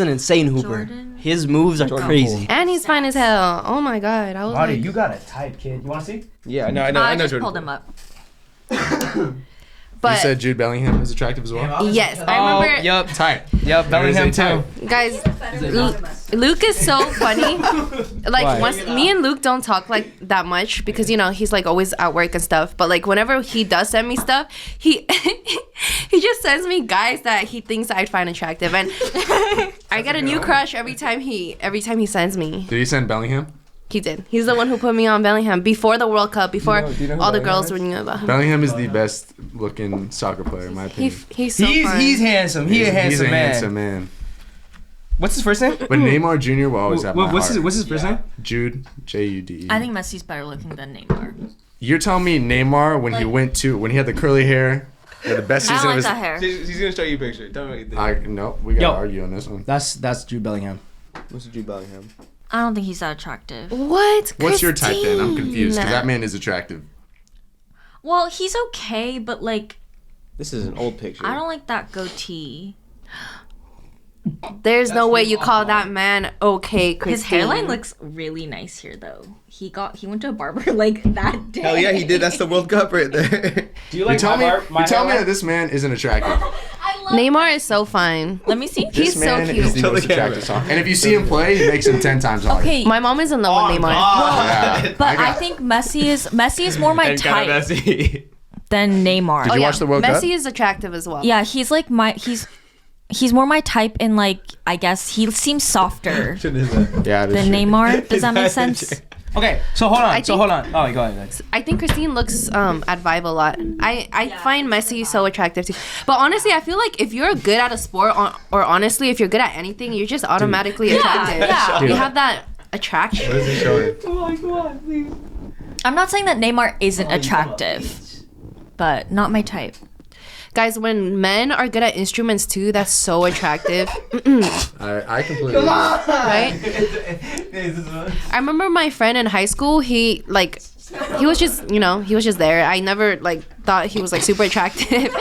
an insane hooper. Jordan? His moves are crazy. And he's fine as hell. Oh my god. I was Marty, like, you got a type, kid. You wanna see? Yeah, I know. I just pulled him up. You but said Jude Bellingham is attractive as well. yes, I remember. Yep. Tight. Yep. Bellingham too. Guys, Luke is so funny. Like Why? once me and Luke don't talk like that much because you know he's like always at work and stuff. But like whenever he does send me stuff, he he just sends me guys that he thinks I'd find attractive, and I get a new crush every time he sends me. Did he send Bellingham? He did. He's the one who put me on Bellingham before the World Cup, before Do you know who all the Bellingham girls is? knew about him. Bellingham is the best looking soccer player in my opinion. He's so fun. He's handsome. He's a handsome man. handsome man. What's his first name? But Neymar Jr. will always have my What's heart. his first name? Jude, Jude. I think Messi's better looking than Neymar. You're telling me Neymar when he had the curly hair, had the best I season don't of like his. that hair. She's gonna show you a picture. Tell me what you think. No, we gotta Yo. argue on this one. That's Jude Bellingham. What's Jude Bellingham? I don't think he's that attractive. What? What's your type then? I'm confused because Christine. that man is attractive. Well, he's okay, but like This is an old picture. I don't like that goatee. There's no way you call that man okay, Christine. His hairline looks really nice here, though. He went to a barber like that day. Hell yeah, he did. That's the World Cup right there. Do you You tell me hairline? that this man isn't attractive. Neymar is so fine. Let me see. He's This so man cute. is the Show the most camera. attractive song. And if you see him play, he makes him 10 times harder. Okay, My mom is in love with Neymar. Yeah. but I think Messi is more my type than Neymar. Did you watch the World Cup? Messi is attractive as well. Yeah, he's like he's more my type in like I guess he seems softer Yeah, it is than true. Neymar. Does that make sense? Okay, so hold on. I think- Oh, wait, go ahead. I think Christine looks at Vibe a lot. I find Messi so attractive too. But honestly, I feel like if you're good at a sport or honestly, if you're good at anything, you're just automatically attractive. yeah. You have that attraction. What is he showing? I'm not saying that Neymar isn't attractive, but not my type. Guys, when men are good at instruments too, that's so attractive. I completely agree. Right? I remember my friend in high school, he was just there. I never thought he was super attractive.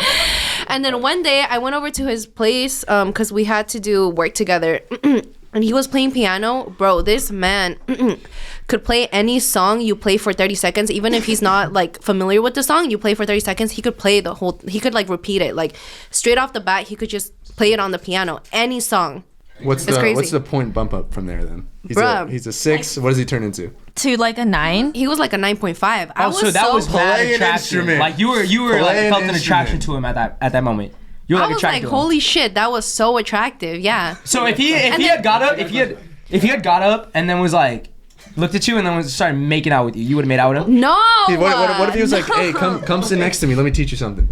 And then one day I went over to his place because we had to do work together. And he was playing piano. Bro, this man could play any song you play for 30 seconds. Even if he's not familiar with the song, you play for 30 seconds. He could play he could repeat it. Straight off the bat, he could just play it on the piano. Any song. What's crazy. the point bump up from there then? Bruh. He's a 6. What does he turn into? To like a 9. He was like a 9.5. I Oh, was so that was mad Play an attraction. instrument. Like you were Play an felt an attraction instrument. to him at that moment. You were I was attracted like, to him. holy shit, that was so attractive. Yeah. So if he had got up and then was looked at you and then started making out with you, you would have made out with him. No. Hey, what if he was like, hey, come sit next to me. Let me teach you something.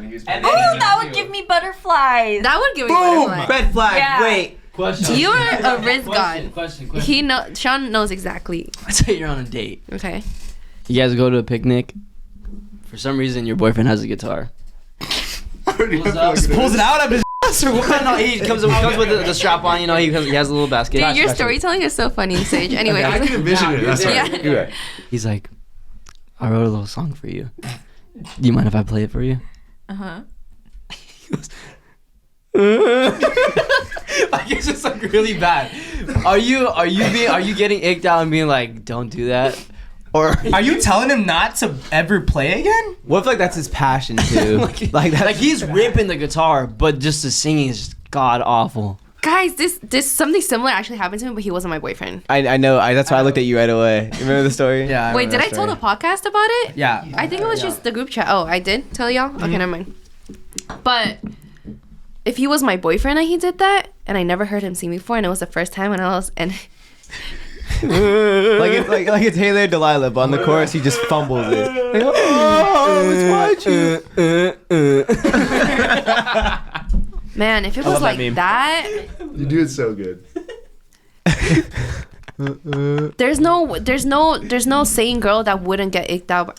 Oh, that would give me butterflies. That would give me butterflies. Red flag. Yeah. Wait. You are a Riz god. Question. Sean knows exactly. Let's say you're on a date. Okay. You guys go to a picnic. For some reason, your boyfriend has a guitar. Just pulls it out of his ass or what? No, he comes with the strap on. You know, he has a little basket. Dude, your storytelling is so funny, Sage. Anyway. I can envision it. That's Yeah. right. You're right. He's like, I wrote a little song for you. Do you mind if I play it for you? Uh-huh. Like it's just really bad. Are you getting icked out and being like, don't do that? Or Are you telling him not to ever play again? What if that's his passion too? like he's ripping the guitar, but just the singing is just god awful. Guys, this something similar actually happened to me, but he wasn't my boyfriend. I know. That's why I looked at you right away. You remember the story? Yeah. Wait, did I tell the podcast about it? Yeah. I think it was just the group chat. Oh, I did tell y'all? Okay, never mind. But if he was my boyfriend and he did that, and I never heard him sing before, and it was the first time, and like it's Hey There Delilah, but on the chorus he just fumbles it. Like, oh, it's watching. Man, if it was like that, You do it so good. there's no sane girl that wouldn't get icked out.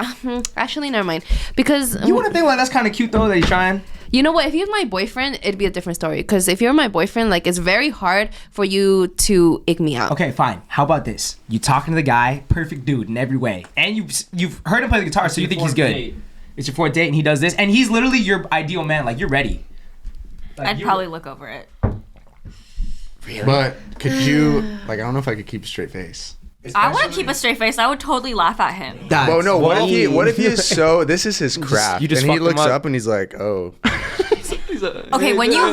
Actually, never mind. Because You wouldn't think like that's kind of cute though that he's trying. you know what? If he was my boyfriend, it'd be a different story. Because if you're my boyfriend, like it's very hard for you to ick me out. Okay, fine. How about this? You talking to the guy, perfect dude in every way, and you've heard him play the guitar, so you think he's good. It's your fourth date, and he does this, and he's literally your ideal man. Like you're ready. I'd probably look over it. But could you, like, I don't know if I could keep a straight face. I want to keep a straight face. I would totally laugh at him. Well, no. What if he is so? This is his craft, you just and he fucked him looks up. up and he's like, "Oh, Okay, when you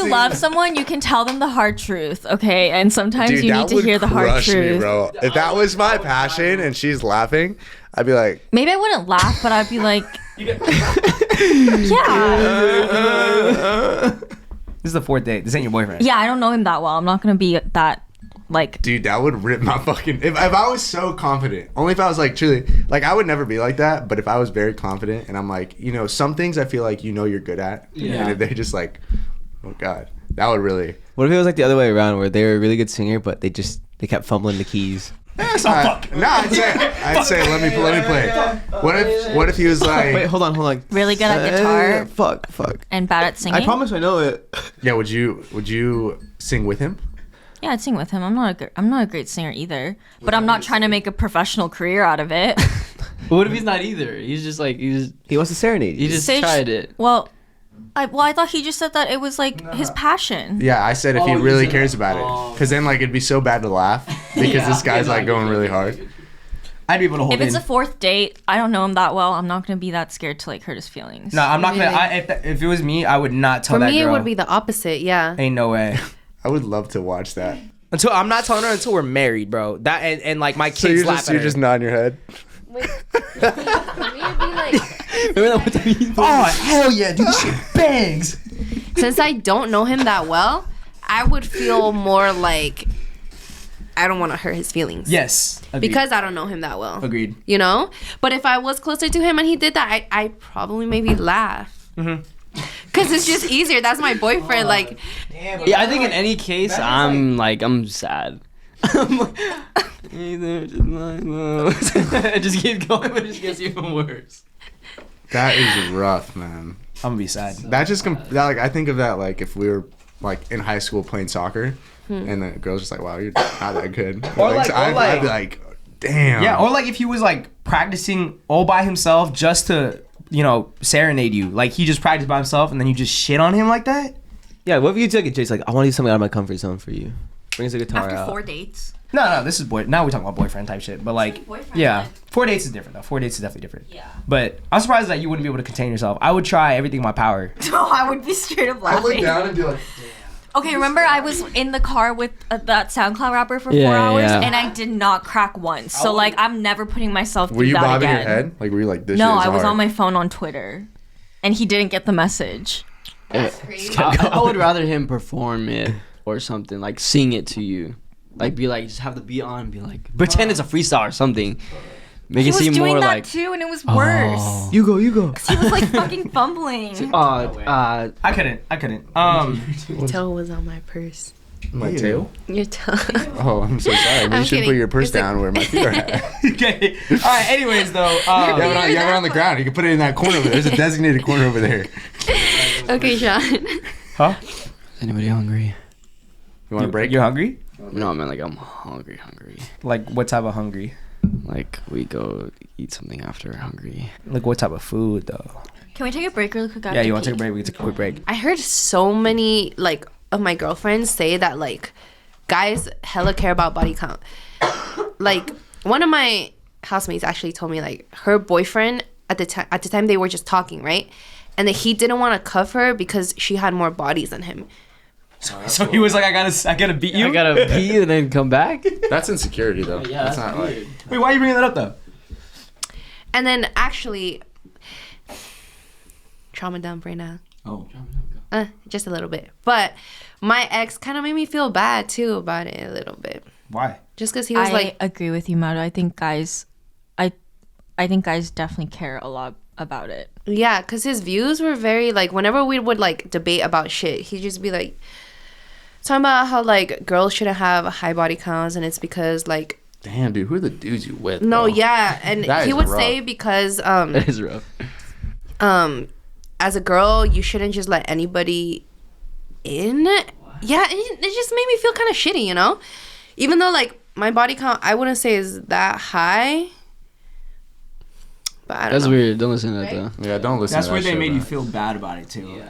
love someone, you can tell them the hard truth. Okay, and sometimes dude, you that need to would hear the hard crush me, truth. bro." If that was my passion and she's laughing, I'd be like, Maybe I wouldn't laugh, but I'd be like, yeah. This is the fourth date. This ain't your boyfriend. Yeah, I don't know him that well. I'm not gonna be that like. dude, that would rip my fucking. If I was so confident, only if I was like truly, like I would never be like that. But if I was very confident and I'm like, you know, some things I feel like you know you're good at, and if they're just like, oh god, that would really. What if it was like the other way around, where they were a really good singer, but they kept fumbling the keys? I'd say let me play. What if he was like, Wait, hold on. Really good at guitar Fuck. and bad at singing. I promise I know it. yeah, would you sing with him? Yeah, I'd sing with him. I'm not a great singer either, but I'm not trying to make a professional career out of it. But what if he's not either? He's just like He wants to serenade. he just Sage- tried it. Well, I thought he just said that it was like his passion. Yeah, I said if he really cares about it, because then like it'd be so bad to laugh because this guy's like going really hard. I'd be able to hold If it's in. a fourth date, I don't know him that well. I'm not gonna be that scared to like hurt his feelings. No, I'm not gonna. If it was me, I would not tell For that me, girl. it would be the opposite. Yeah. Ain't no way. I would love to watch that. Until I'm not telling her until we're married, bro. That and like my So kids you're laugh just at her. you're just nodding your head. For me, it'd be like. Remember that one time you- Oh hell yeah, dude! This shit bangs. Since I don't know him that well, I would feel more like I don't want to hurt his feelings. Yes. Agreed. Because I don't know him that well. Agreed. You know? But if I was closer to him and he did that, I'd probably maybe laugh. Mm-hmm. Because it's just easier. That's my boyfriend. Like, Yeah, I think in any case, I'm sad. I'm like, it just keeps going, but it just gets even worse. That is rough, man. I'm gonna be sad. That just like I think of that like if we were like in high school playing soccer, and the girl's just like, "Wow, you're not that good." I'd be like, "Damn." Yeah, or like if he was like practicing all by himself just to, you know, serenade you. Like he just practiced by himself and then you just shit on him like that. Yeah, what if you took it, Jace? Like, I want to do something out of my comfort zone for you. Brings the guitar After out. 4 dates. No, this is now we're talking about boyfriend type shit. But like, boyfriend, yeah, but- 4 dates is different though. 4 dates is definitely different. Yeah. But I'm surprised that you wouldn't be able to contain yourself. I would try everything in my power. No, I would be straight up I look laughing. down and be like, Okay, remember I was in the car with that SoundCloud rapper for 4 Yeah, hours, yeah. and I did not crack once. So like, I'm never putting myself through "Were you that bobbing again. your head? Like, were you like this?" No, shit is I was hard. on my phone on Twitter, and he didn't get the message. I would rather him perform it or something, like sing it to you. Like, be like, just have the beat on and be like, pretend it's a freestyle or something. Make He it was seem doing more that like. too, and it was worse. You go. He was like fucking fumbling. I couldn't. your toe was on my purse. My tail. Your toe. Oh, I'm so sorry. I'm You should put kidding. your purse It's like- down where my feet are at. Okay. All right. Anyways, though. You have it on the ground. You can put it in that corner over there. There's a designated corner over there. Okay, Sean. Huh? Anybody hungry? You want to break? You're hungry? No, man, like, I'm hungry. Like what type of hungry? Like, we go eat something after hungry. Like what type of food though? Can we take a break really quick? Yeah, you want to take a break? We can take a quick break. I heard so many, like, of my girlfriends say that, like, guys hella care about body count. Like, one of my housemates actually told me, like, her boyfriend, at the time they were just talking, right? And that he didn't want to cuff her because she had more bodies than him. So he was like, I gotta beat you. I gotta beat you and then come back. That's insecurity though. Yeah, that's that's not weird. like. Wait, why are you bringing that up though? And then actually, trauma dump right now. Oh. Just a little bit. But my ex kind of made me feel bad too about it a little bit. Why? Just because he was I like, agree with you, Maru. I think guys definitely care a lot about it. yeah, because his views were very like, whenever we would like debate about shit, he'd just be like, talking about how like girls shouldn't have high body counts, and it's because like, Damn, dude, who are the dudes you with? no, bro? yeah, and That he is would rough. say because That is rough. as a girl, you shouldn't just let anybody in. Yeah, it just made me feel kind of shitty, you know? Even though, like, my body count, I wouldn't say is that high. But I don't That's know. weird. Don't listen to that though. Yeah, don't listen. That's to where that they shit, made man. you feel bad about it too.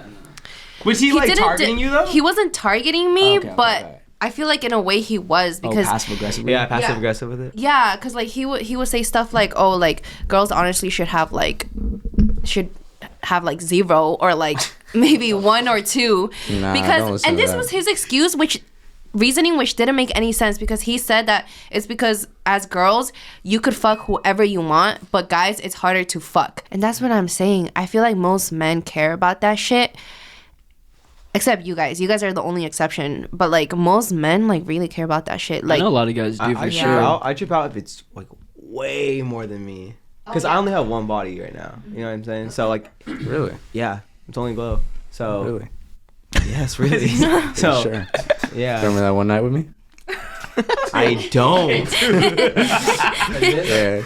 Was he, He like didn't targeting you though? He wasn't targeting me, Okay, but okay. I feel like in a way he was because passive aggressively. Yeah, passive aggressive with it. yeah, because like he would say stuff like, oh, like girls honestly should have like 0 or like maybe 1 or 2 Nah, don't because listen and to this that. was his excuse, which didn't make any sense because he said that it's because as girls you could fuck whoever you want, but guys it's harder to fuck. And that's what I'm saying. I feel like most men care about that shit. Except you guys are the only exception. But like most men like really care about that shit. I Like know a lot of guys do I for trip sure. out. I trip out if it's like way more than me. Because I only have one body right now. You know what I'm saying? So like, Really? yeah, it's only glow. So Really? yes, really. So Sure. yeah, Remember that one night with me? I don't. Yeah.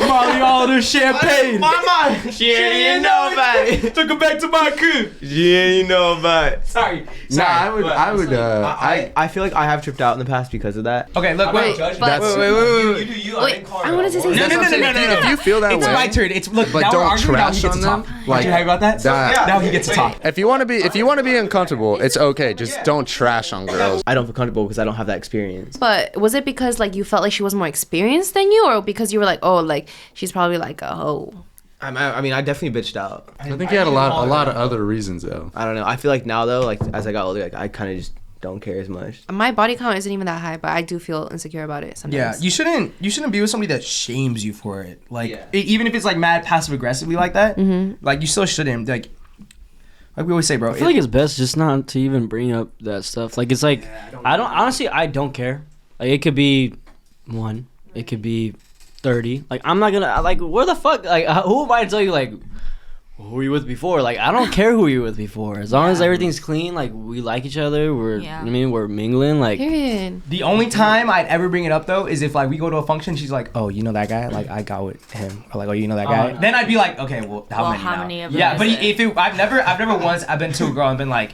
Molly all the champagne. Mama, she ain't nobody. Took him back to my crib. She ain't nobody. Sorry. Nah, I would. I feel like I have tripped out in the past because of that. Okay, look, wait. but That's- wait, I wanted to say No, something. no. If you feel that It's way, my turn. It's look. but Now we're don't arguing. Now trash he gets on to them. talk. Aren't Like you happy about that? that. Now he gets to talk. If you want to be uncomfortable, it's okay. Just don't trash on girls. I don't feel comfortable because I don't have that experience. But was it because like you felt like she was more experienced than you, or because you were like, oh, like she's probably like a hoe? I mean, I definitely bitched out. I think he had a lot of other reasons though. I don't know. I feel like now though, like as I got older, like I kind of just don't care as much. My body count isn't even that high, but I do feel insecure about it sometimes. Yeah, you shouldn't be with somebody that shames you for it. Like Yeah. even if it's like mad passive aggressively like that, like you still shouldn't. Like we always say, bro. I feel like it's best just not to even bring up that stuff. Like it's like I don't care. Like it could be 1, it could be 30. Like I'm not gonna like where the fuck like who am I to tell you like who were you with before? Like I don't care who you were with before. As long as everything's clean, like we like each other, Yeah. I mean we're mingling. Like Period. The only time I'd ever bring it up though is if like we go to a function, she's like, "Oh, you know that guy? Like I got with him." Or like, "Oh, you know that guy?" Then I'd be like, "Okay, well, how many now?" of Yeah, them but is it? if it, I've never once I've been to a girl and been like,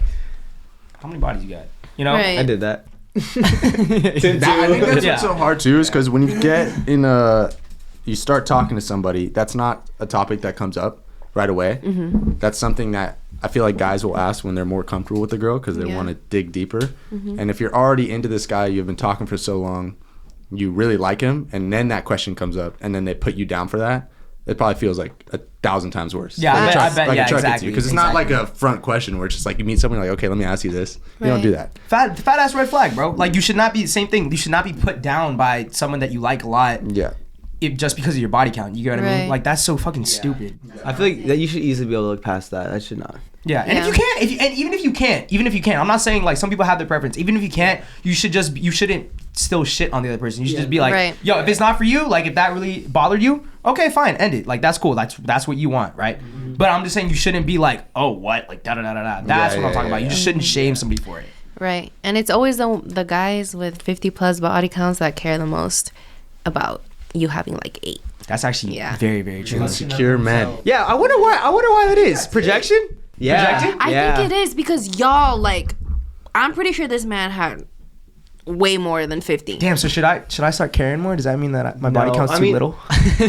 "How many bodies you got?" You know? Right. I did that. I think that's Yeah. what's so hard too, is because when you get you start talking to somebody, that's not a topic that comes up right away. That's something that I feel like guys will ask when they're more comfortable with the girl because they Yeah. want to dig deeper. And if you're already into this guy, you've been talking for so long, you really like him, and then that question comes up, and then they put you down for that. It probably feels like 1,000 times worse. Yeah, I bet, yeah, exactly. Because it's not like a front question where it's just like you meet someone like, okay, let me ask you this. You don't do that. Fat ass red flag, bro. Like you should not be the same thing. You should not be put down by someone that you like a lot. Yeah. Just because of your body count. You get what I mean? Right. Like that's so fucking stupid. I feel like that you should easily be able to look past that. That should not. Yeah, and if you can't, even if you can't, I'm not saying like some people have their preference. Even if you can't, you shouldn't still shit on the other person. You should just be like, Right. yo, if it's not for you, like if that really bothered you, okay, fine, end it. Like that's cool. That's what you want, right? But I'm just saying you shouldn't be like, oh, what, like da da da da da. That's what I'm talking about. You just shouldn't shame somebody for it. Right. And it's always the guys with 50 plus body counts that care the most about you having like 8. That's actually Yeah. very very true. Insecure men. Yeah, I wonder why that is. Projection? Yeah. Projection? I think it is because y'all like, I'm pretty sure this man had way more than 50. Damn. So should I start caring more? Does that mean that my body count's too little?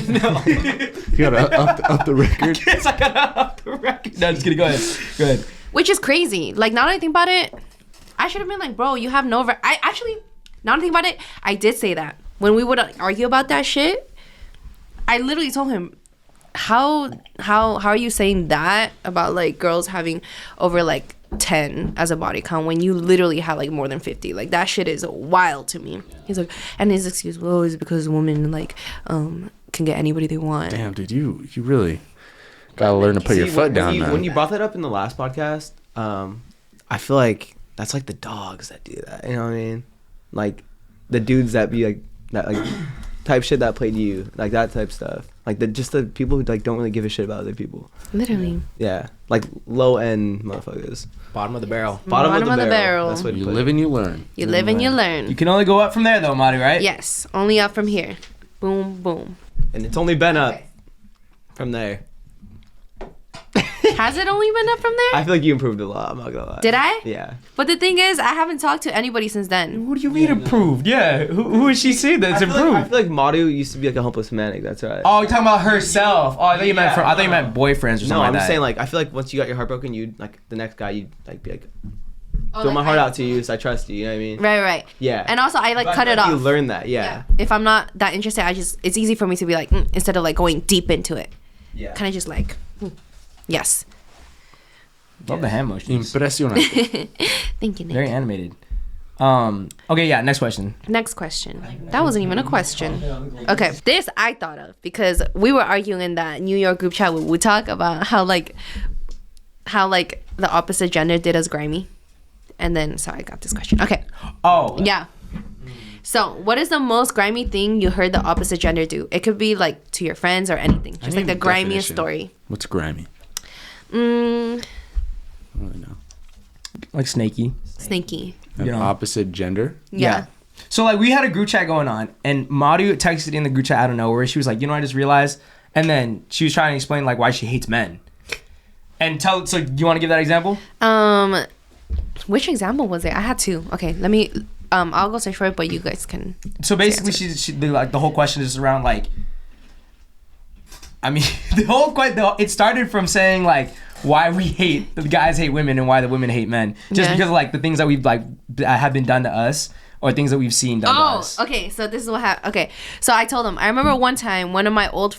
No. You gotta up the record. Yes, I gotta up the record. No, just kidding. Go ahead. Which is crazy. Like now that I think about it, I should have been like, bro, you have no. I actually, now that I think about it, I did say that when we would argue about that shit. I literally told him, how are you saying that about like girls having over like 10 as a body count when you literally have like more than 50. Like that shit is wild to me. He's like, and his excuse, well, is because women like can get anybody they want. Damn, dude, you really gotta learn to put your foot down, man. When you brought that up in the last podcast, I feel like that's like the dogs that do that. You know what I mean? Like the dudes that be like that, like type shit that played you, like that type stuff. Like the people who like don't really give a shit about other people. Literally. Yeah, like low end motherfuckers. Bottom of the barrel. Bottom of the barrel. That's what You live and you learn. You live and you learn. You can only go up from there though, Maru, right? Yes, only up from here. Boom, boom. And it's only been up from there. Has it only been up from there? I feel like you improved a lot. I'm not gonna lie. Did I? Yeah. But the thing is, I haven't talked to anybody since then. What do you mean improved? Yeah, who is she seeing that's I improved? feel like Maru used to be like a hopeless romantic. That's right. Oh, you're talking about herself. Oh, I thought you meant I thought you meant boyfriends or something No, like I'm that. just saying like I feel like once you got your heart broken, you'd like the next guy you'd like be like Oh, throw like, my heart out to you, so I trust you. You know what I mean? Right. Yeah. And also, I like But I cut feel it like off. You learn that, yeah. If I'm not that interested, it's easy for me to be like, instead of like going deep into it. Yeah. Kind of just like, yes. Love the hand motions. Impresionante. Thank you, Nick. Very animated. Okay, yeah, next question. Next question. That wasn't even a question. Okay, this I thought of because we were arguing in that New York group chat where we talk about how like the opposite gender did us grimy. And then, so I got this question. Okay. Oh. Yeah. So, what is the most grimy thing you heard the opposite gender do? It could be like to your friends or anything. Just like the grimiest story. What's grimy? I don't really know. Like snaky. Snaky. An opposite gender? Yeah. So like we had a group chat going on and Maru texted in the group chat out of nowhere. She was like, I just realized. And then she was trying to explain like why she hates men. And so do you want to give that example? Which example was it? I had two. Okay, let me I'll go search for it, but you guys can. So basically the whole question is around like, I mean, it started from saying like why the guys hate women and why the women hate men. Just because of like the things that we've like have been done to us or things that we've seen done to us. Okay, so this is what happened. Okay, so I told him, I remember one time one of my old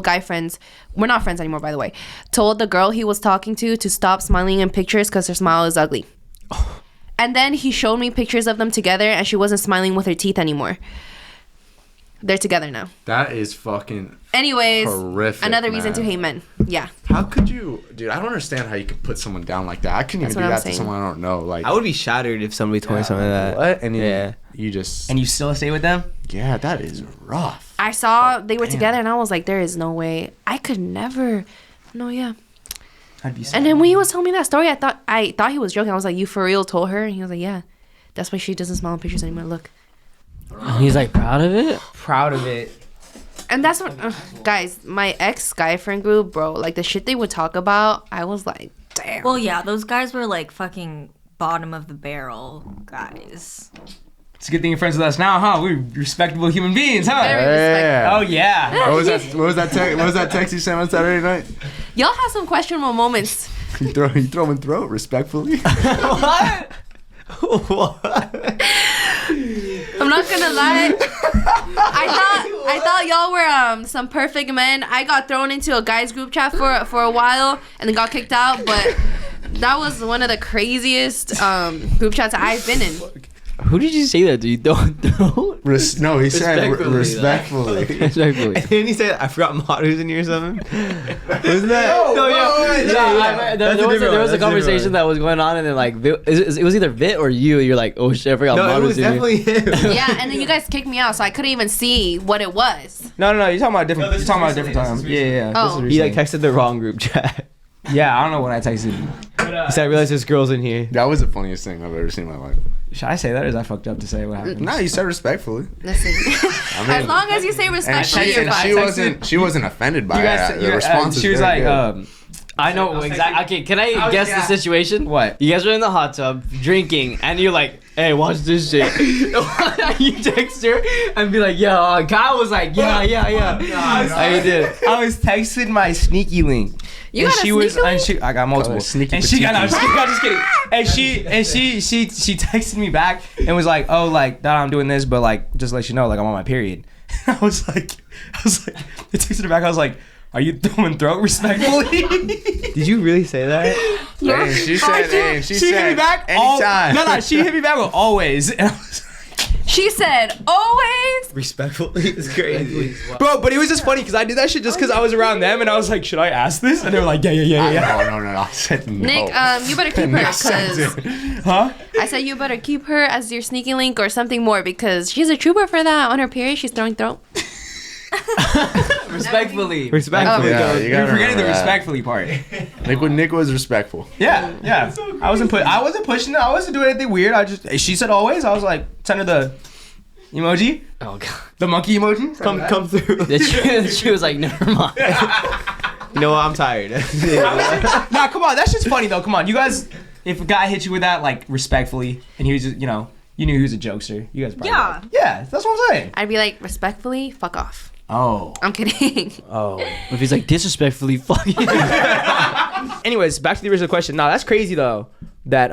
guy friends, we're not friends anymore by the way, told the girl he was talking to stop smiling in pictures because her smile is ugly. And then he showed me pictures of them together and she wasn't smiling with her teeth anymore. They're together now. That is fucking Anyways, horrific, another reason man. to hate men. Yeah. How could you, dude? I don't understand how you could put someone down like that. I couldn't even do that to someone I don't know. Like, I would be shattered if somebody told me something like that. what? And Yeah. you just, And you still stay with them? yeah, that is rough. I saw they were together and I was like, there is no way. I could never. No, yeah. I'd be sad. And then when he was telling me that story, I thought he was joking. I was like, you for real told her? And he was like, yeah. That's why she doesn't smile in pictures anymore. Look. He's like proud of it. Proud of it. And that's what, guys, my ex-guy friend group, bro, like the shit they would talk about, I was like, damn. Well, yeah, those guys were like fucking bottom of the barrel guys. It's a good thing you're friends with us now, huh? We're respectable human beings, huh? Very Yeah. Oh yeah. What was that text you sent on Saturday night? Y'all have some questionable moments. You throw in throat respectfully. What? What? I'm not gonna lie. I thought y'all were some perfect men. I got thrown into a guys group chat for a while and then got kicked out, but that was one of the craziest group chats I've been in. Who did you say that to? You don't know? No, he said Respectfully, respectfully. Respectfully. And then he said, I forgot Maru's in here or something. Wasn't that? No, yeah. There was a conversation that was going on, and then like it was either Vit or you. You're like, oh shit, I forgot. No, it Maru's was in here. definitely him. Yeah, and then you guys kicked me out, so I couldn't even see what it was. No, you're talking about different. You're talking about a different time. Yeah. Oh. This is He like recent. texted the wrong group chat. Yeah, I don't know when I texted you. He said, I realized there's girls in here. That was the funniest thing I've ever seen in my life. Should I say that or is that fucked up to say what happened? No, you said respectfully. Listen, as long as you say And respectfully, you're fine. she wasn't offended by it. The response she is was very like, good. I know exactly. Okay, can I guess the situation? What? You guys are in the hot tub drinking, and you're like, "Hey, watch this shit." You text her and be like, "Yo," Kyle was like, "Yeah." I did. I was texting my sneaky link. You and got a she was, sneaky and she, I got multiple. Sneaky and she got, no, I'm petite. just kidding. And she texted me back and was like, "Oh, like that I'm doing this, but like just to let you know, like I'm on my period." I was like, I texted her back. I was like, Are you throwing throat respectfully? Did you really say that? Hey, she said, she hit me back. anytime. No, she hit me back with always. And I was She said, always. Respectfully, it's crazy. Bro, but it was just funny because I did that shit just because I was around them and I was like, should I ask this? And they were like, yeah. No. I said no. Nick, you better keep her because Huh? I said you better keep her as your sneaky link or something more because she's a trooper for that. On her period, she's throwing throat. Respectfully. Respectfully. Yeah, you You're gotta forgetting the remember that. respectfully part. Nick was respectful. Yeah. I wasn't pushing it. I wasn't doing anything weird. She said always. I was like, send her the emoji, Oh god. the monkey emoji. Come through. She was like, never mind. You know what? I'm tired. Nah, come on. That shit's funny though. Come on, you guys. If a guy hit you with that, like respectfully, and he was just, you knew he was a jokester. You guys probably. Yeah. That's what I'm saying. I'd be like, respectfully, fuck off. Oh. I'm kidding. Oh. If he's like disrespectfully, fuck you. Anyways, back to the original question. Nah, that's crazy though. That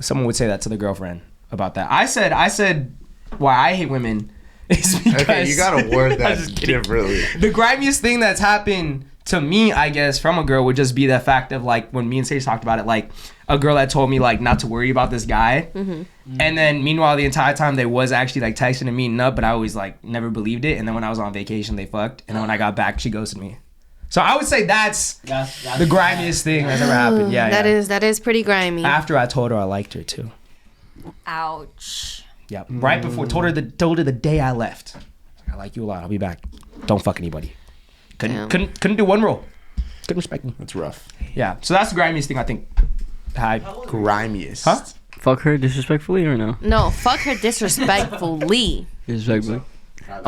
someone would say that to the girlfriend about that. I said why I hate women is because Okay, you gotta word I'm that just kidding. differently. The grimiest thing that's happened to me, I guess, from a girl would just be the fact of like when me and Sage talked about it, like a girl that told me like not to worry about this guy, and then meanwhile the entire time they was actually like texting and meeting up, but I always like never believed it. And then when I was on vacation, they fucked, and then when I got back, she ghosted me. So I would say that's the grimiest thing that's ever happened. Yeah, That is pretty grimy. After I told her I liked her too. Ouch. Yeah, right before told her the day I left. I like you a lot. I'll be back. Don't fuck anybody. Couldn't do one rule. Couldn't respect me. That's rough. Yeah, so that's the grimiest thing I think. Grimiest. Huh? Fuck her disrespectfully or no? No, fuck her disrespectfully. Disrespectfully. That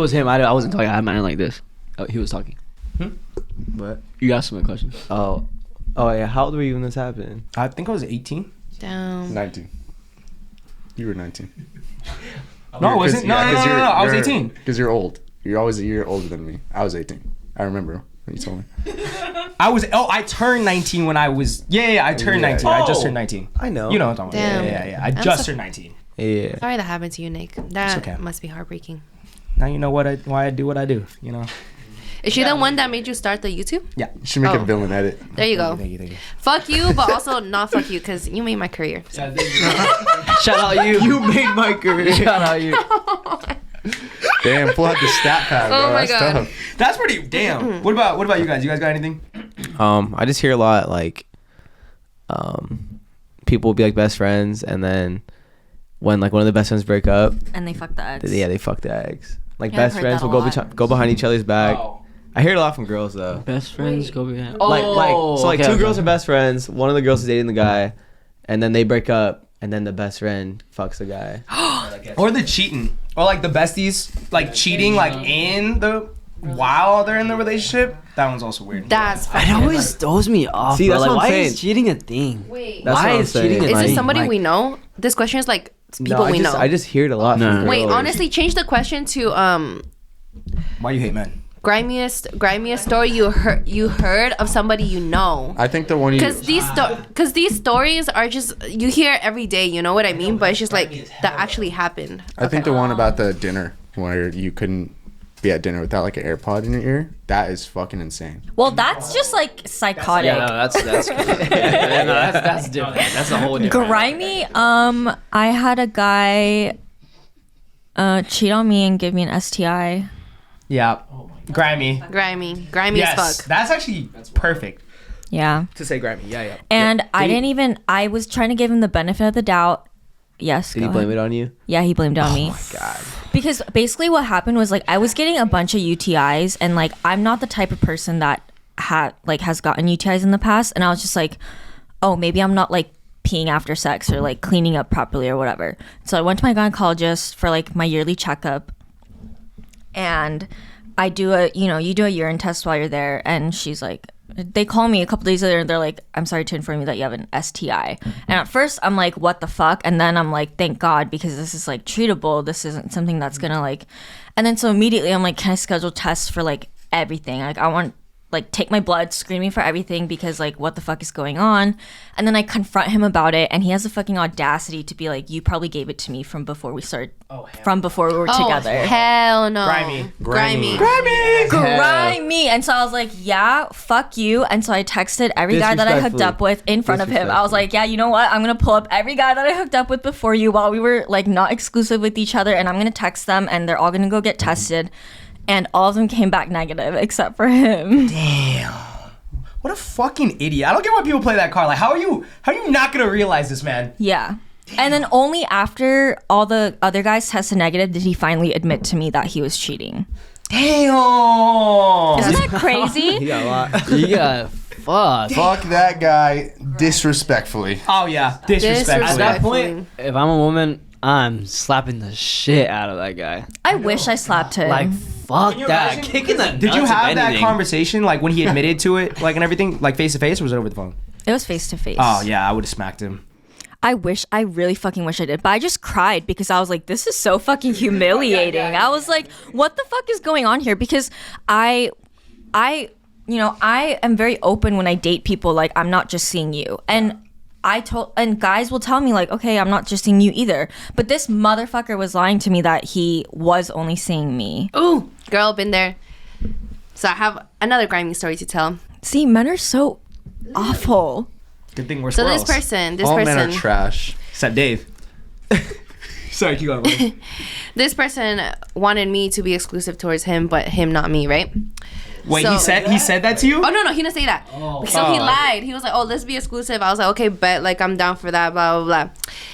was him. I wasn't talking. I had mine like this. Oh, he was talking. What? You asked him a question. Oh yeah. How old were you when this happened? I think I was 18. Damn. 19. You were 19. No, I wasn't. No, I was 18. Because you're old. You're always a year older than me. I was 18. I remember when you told me. I turned 19 when I was. Yeah, I turned 19. I just turned 19. I know. You know what I'm talking about. Damn. Yeah. I just turned 19. Yeah. Sorry that happened to you, Nick. That okay. must be heartbreaking. Now you know why I do what I do. Is she the one that made you start the YouTube? Yeah. You should make Oh. a villain edit. There you go. Thank you. Fuck you, but also not fuck you because you made my career. Shout out you. You made my career. Shout out you. Damn, pull out the stat pad, bro. Oh my That's God. tough. That's pretty damn. What about you guys? You guys got anything? I just hear a lot like, people will be like best friends, and then when like one of the best friends break up, And they fuck the ex. yeah, they fuck the ex. Like Yeah, I've best heard friends that will a go lot. behind each other's back. I hear it a lot from girls though. Best friends go behind. Two girls are best friends. One of the girls is dating the guy, and then they break up, and then the best friend fucks the guy. Or the cheating, or like the besties like cheating like in the while they're in the relationship. That one's also weird. That's It fucking always throws me off. See, bro. that's like, what I'm why saying. is cheating a thing? Wait. That's Why what I'm is cheating saying. a Is thing? this somebody Like, we know? This question is like people I we know. I just hear it a lot. No. From girls. Wait, honestly, change the question to Why you hate men? grimiest story you heard of somebody you know. I think the one you... Because these stories are just you hear every day. You know what I mean? But it's just like that actually happened. I think the one about the dinner where you couldn't be at dinner without like an AirPod in your ear. That is fucking insane. Well, that's just like psychotic. Yeah, no, that's yeah, no, that's different. That's a whole different. Grimy. I had a guy cheat on me and give me an STI. Yeah. Grimy. Grimy Yes, as fuck. that's actually perfect Yeah. to say grimy. Yeah. And I was trying to give him the benefit of the doubt. Yes. Did go he blame ahead. it on you? Yeah, he blamed it on me. Oh my god. Because basically what happened was like I was getting a bunch of UTIs, and like I'm not the type of person that has gotten UTIs in the past, and I was just like, oh, maybe I'm not like peeing after sex or like cleaning up properly or whatever. So I went to my gynecologist for like my yearly checkup, and I do you do a urine test while you're there, and she's like, they call me a couple days later and they're like, I'm sorry to inform you that you have an STI. And at first I'm like, what the fuck? And then I'm like, thank God, because this is like treatable. This isn't something that's gonna like, and then so immediately I'm like, can I schedule tests for like everything? Like I want like take my blood, screaming for everything because like what the fuck is going on. And then I confront him about it, and he has the fucking audacity to be like, you probably gave it to me from before we started, before we were together. Hell no. Grimy. And so I was like, yeah, fuck you. And so I texted every guy that I hooked up with in front of him. I was like, yeah, you know what, I'm gonna pull up every guy that I hooked up with before you while we were like not exclusive with each other, and I'm gonna text them, and they're all gonna go get tested. And all of them came back negative except for him. Damn. What a fucking idiot. I don't get why people play that card. Like, how are you not gonna realize this, man? Yeah. Damn. And then only after all the other guys tested negative did he finally admit to me that he was cheating. Damn. Isn't that crazy? He got a lot. Yeah, fuck. Fuck that guy disrespectfully. Oh yeah, disrespectful. At that point, if I'm a woman, I'm slapping the shit out of that guy. I wish I slapped him. Like, fuck that. Kicking that. Did you have that conversation like when he admitted to it, like and everything, like face to face, or was it over the phone? It was face to face. Oh yeah, I would have smacked him. I really fucking wish I did, but I just cried because I was like, this is so fucking humiliating. I was like, what the fuck is going on here? Because I am very open when I date people. Like, I'm not just seeing you. And guys will tell me like, okay, I'm not just seeing you either. But this motherfucker was lying to me that he was only seeing me. Ooh, girl, been there. So I have another grimy story to tell. See, men are so awful. Good thing we're So squirrels. this All person, men are trash. Except Dave. Sorry, keep going. Buddy. this person wanted me to be exclusive towards him, but him not me, right? Wait, So- he said that to you? Oh no, he didn't say that. So he lied. He was like, "Oh, let's be exclusive." I was like, "Okay, bet. Like, I'm down for that." Blah blah blah.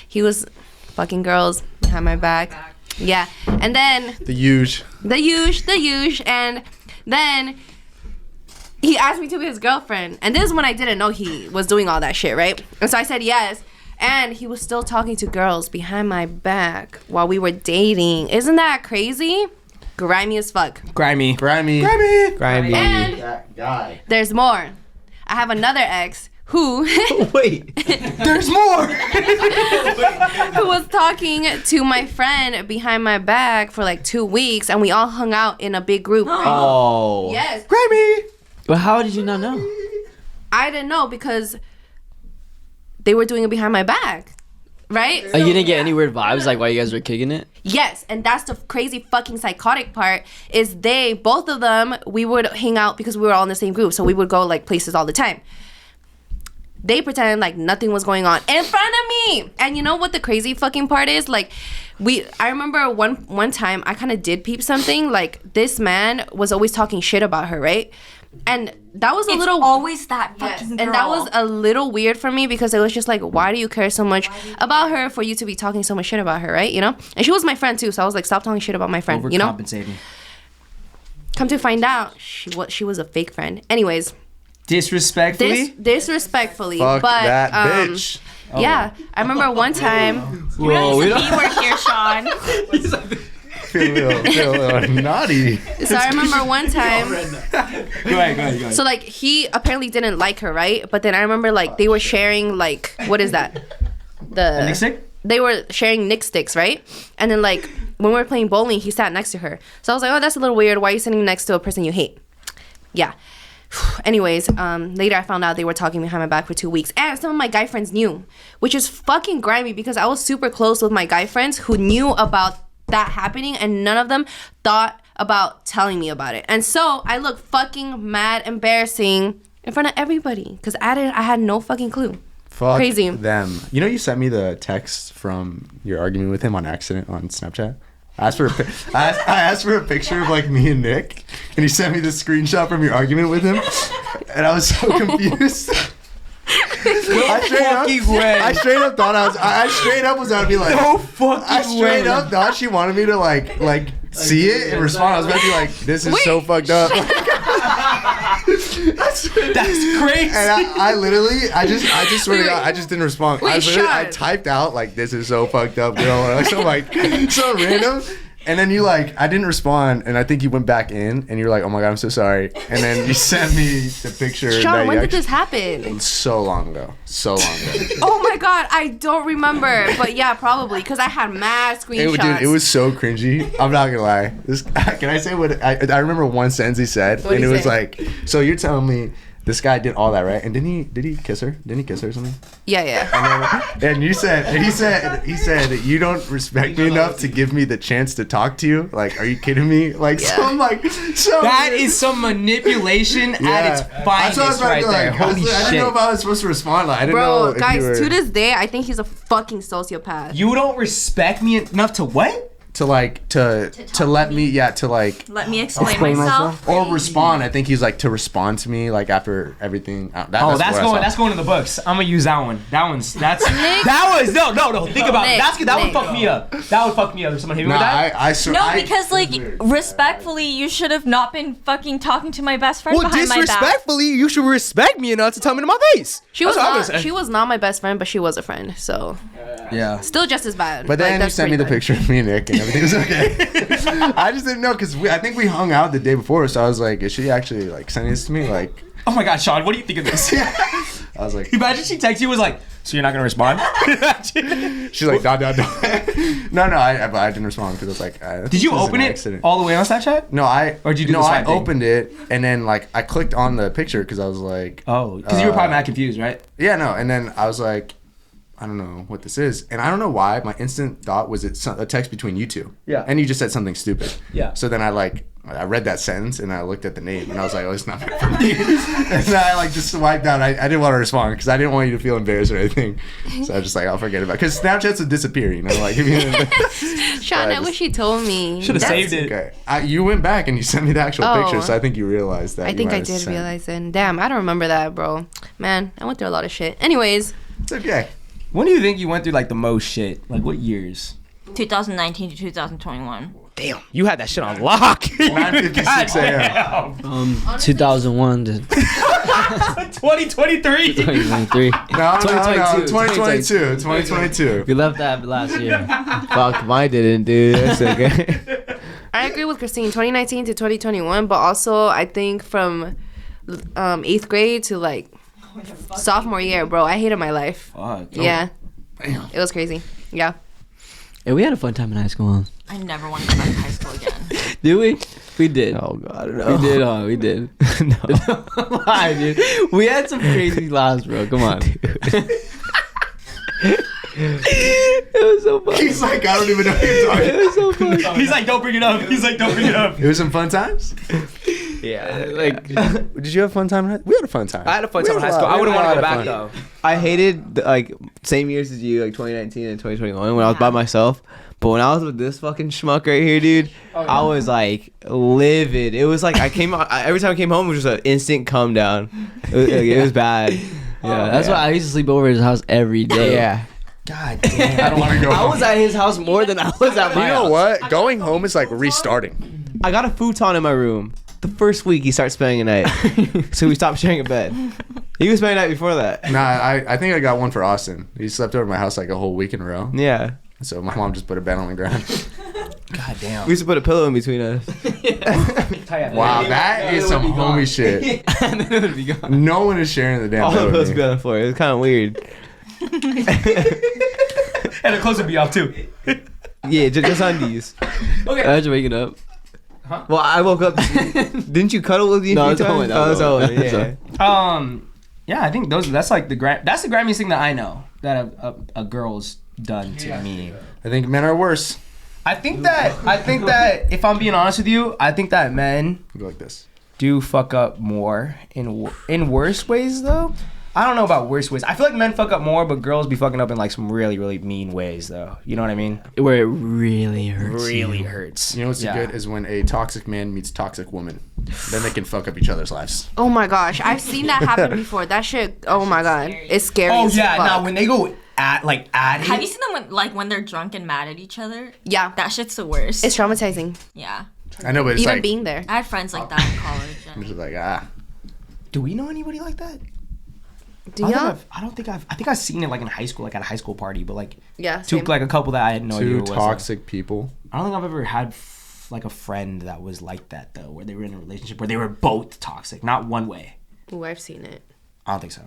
He was fucking girls behind my back. Yeah, and then The huge. the huge, and then he asked me to be his girlfriend, and this is when I didn't know he was doing all that shit, right? And so I said yes, and he was still talking to girls behind my back while we were dating. Isn't that crazy? Grimy as fuck. Grimy. Grimy. And That guy. there's more. I have another ex who Wait. There's more. who was talking to my friend behind my back for like 2 weeks, and we all hung out in a big group. Oh. Yes. Grimy. Well, how did you not know? I didn't know because they were doing it behind my back. Right? Like, you didn't get any weird vibes like while you guys were kicking it? Yes, and that's the crazy fucking psychotic part is both of them, we would hang out because we were all in the same group, so we would go like places all the time. They pretended like nothing was going on in front of me. And you know what the crazy fucking part is? Like, I remember one time I kind of did peep something. Like, this man was always talking shit about her, right? And that was always that yes, fucking and that was a little weird for me because it was just like, why do you care so much about her for you to be talking so much shit about her, right? You know? And she was my friend too, so I was like, stop talking shit about my friend, you know? Overcompensating. Come to find out, she was a fake friend. Anyways, Disrespectfully? disrespectfully, Fuck but that bitch. yeah, I remember one time. Whoa, we don't. word here, Sean. Feel a little naughty. So I remember one time. Go ahead. So like he apparently didn't like her, right? But then I remember like they were sharing like what is that? The Nick stick? They were sharing Nick sticks, right? And then like when we were playing bowling, he sat next to her. So I was like, oh, that's a little weird. Why are you sitting next to a person you hate? Yeah. Anyways, later I found out they were talking behind my back for 2 weeks, and some of my guy friends knew, which is fucking grimy because I was super close with my guy friends who knew about that happening, and none of them thought about telling me about it. And so I look fucking mad, embarrassing in front of everybody because I had no fucking clue. Fuck Crazy. them. You know, you sent me the text from your argument with him on accident on Snapchat. I asked for a picture of like me and Nick, and he sent me the screenshot from your argument with him, and I was so confused. I straight up thought I straight up was gonna be like, No fucking I straight up thought she wanted me to like see it and respond. I was about to be like, this is so fucked up. That's crazy. And I literally, I just swear to God, I just didn't respond. I Sean. typed out like, this is so fucked up, girl. Or like, so random. And then you like, I didn't respond, and I think you went back in, and you're like, oh my god, I'm so sorry. And then you sent me the picture. Sean, when did this happen? So long ago. Oh my god, I don't remember. But yeah, probably because I had mad screenshots. Dude, it was so cringy. I'm not gonna lie. Can I say what I remember one sentence he said, and it was like, so you're telling me this guy did all that, right? And did he kiss her? Didn't he kiss her or something? Yeah. And he said you don't respect me enough to give me the chance to talk to you. Like, are you kidding me? Like, so I'm like, that is some manipulation at its finest right there. Holy shit! I didn't know if I was supposed to respond. Like, I didn't know. Bro, guys, to this day, I think he's a fucking sociopath. You don't respect me enough to what? To let me explain myself or respond. I think he's like to respond to me like after everything. That's going in the books. I'm gonna use that one. No. Think about it. That would fuck me up. That would fuck me up if someone hit me with that. Because like respectfully, you should have not been fucking talking to my best friend behind my back. Disrespectfully, you should respect me enough to tell me to my face. She was not my best friend, but she was a friend. So yeah, still just as bad. But then you sent me the picture of me and Nick, and everything was okay. I just didn't know because I think we hung out the day before, so I was like, is she actually like sending this to me? Like, oh my god, Sean, what do you think of this? I was like, imagine she texts you was like, so you're not gonna respond? She's like, no. I didn't respond because I was like, did you open it all the way on Snapchat? No, I I opened it and then like I clicked on the picture because I was like, oh, because you were probably not confused, right? Yeah, no, and then I was like, I don't know what this is. And I don't know why. My instant thought was it's a text between you two. Yeah. And you just said something stupid. Yeah. So then I read that sentence and I looked at the name and I was like, oh, it's not meant for me. And then I like just swiped out. I didn't want to respond because I didn't want you to feel embarrassed or anything. So I was just like, I'll forget about it. Because Snapchats would disappear, you know? Like, Sean, I wish you told me. Should have saved it. Okay. You went back and you sent me the actual picture, so I think you realized that. I think I did realize it. Damn, I don't remember that, bro. Man, I went through a lot of shit. Anyways. It's okay. When do you think you went through like the most shit? Like what years? 2019 to 2021. Damn, you had that shit on lock. 9:56 a.m. 2001 to 2023. 2023. No, 2022. We left that last year. Fuck, mine didn't, dude. That's okay. I agree with Christine. 2019 to 2021, but also I think from 8th grade to like sophomore year, bro, I hated my life. Yeah. Damn. It was crazy. Yeah. Hey, we had a fun time in high school. I never want to go back to high school again. Did we? We did. Oh god, no. We did. Oh, we did. No. Lie, dude. We had some crazy laughs, bro. Come on. It was so fun. He's like, I don't even know what you're talking about. It was so fun. He's like, don't bring it up. It was some fun times? Yeah. Like, did you have a fun time? We had a fun time. I had a fun time in high school. I wouldn't want to go back though. I hated like same years as you, like 2019 and 2021 when I was by myself. But when I was with this fucking schmuck right here, dude, I was like livid. It was like every time I came home, it was just an instant come down. It was bad. Yeah, that's why I used to sleep over at his house every day. Yeah. God damn. I don't want to go. I was at his house more than I was at my house. You know what? Going home is like restarting. I got a futon in my room. The first week he started spending a night. So we stopped sharing a bed. He was spending a night before that. Nah, I think I got one for Austin. He slept over at my house like a whole week in a row. Yeah. So my mom just put a bed on the ground. God damn. We used to put a pillow in between us. Wow, that is some homie shit. And then it would be gone. No one is sharing the damn All bed of with us me. be on the floor. It was kind of weird. And the clothes would be off too. Yeah, just undies. Okay. Imagine waking up. Huh? Well, I woke up. Didn't you cuddle with me? No, a it's few times? Owen. Yeah. Yeah, I think that's like that's the Grammys thing that I know that a girl's done to me. I think men are worse. I think that if I'm being honest with you, I think that men Go like this. do fuck up more in worse ways though. I don't know about worse ways. I feel like men fuck up more, but girls be fucking up in like some really, really mean ways though. You know what I mean? Where it really hurts. Really hurts. You know what's good is when a toxic man meets toxic woman. Then they can fuck up each other's lives. Oh my gosh, I've seen that happen before. That shit. Oh my god, it's scary. Oh as yeah, fuck. now when they go at it. Have you seen them when they're drunk and mad at each other? Yeah, That shit's the worst. it's traumatizing. Yeah. I know, but it's Even like being there. I had friends like that in college. I'm And just like Do we know anybody like that? Do y'all? I think I've seen it like in high school, like at a high school party, but like Yeah. two Same. like a couple that I had no idea. Two What was, toxic people. I don't think I've ever had like a friend that was like that though, where they were in a relationship where they were both toxic, not one way. Ooh, I've seen it. I don't think so.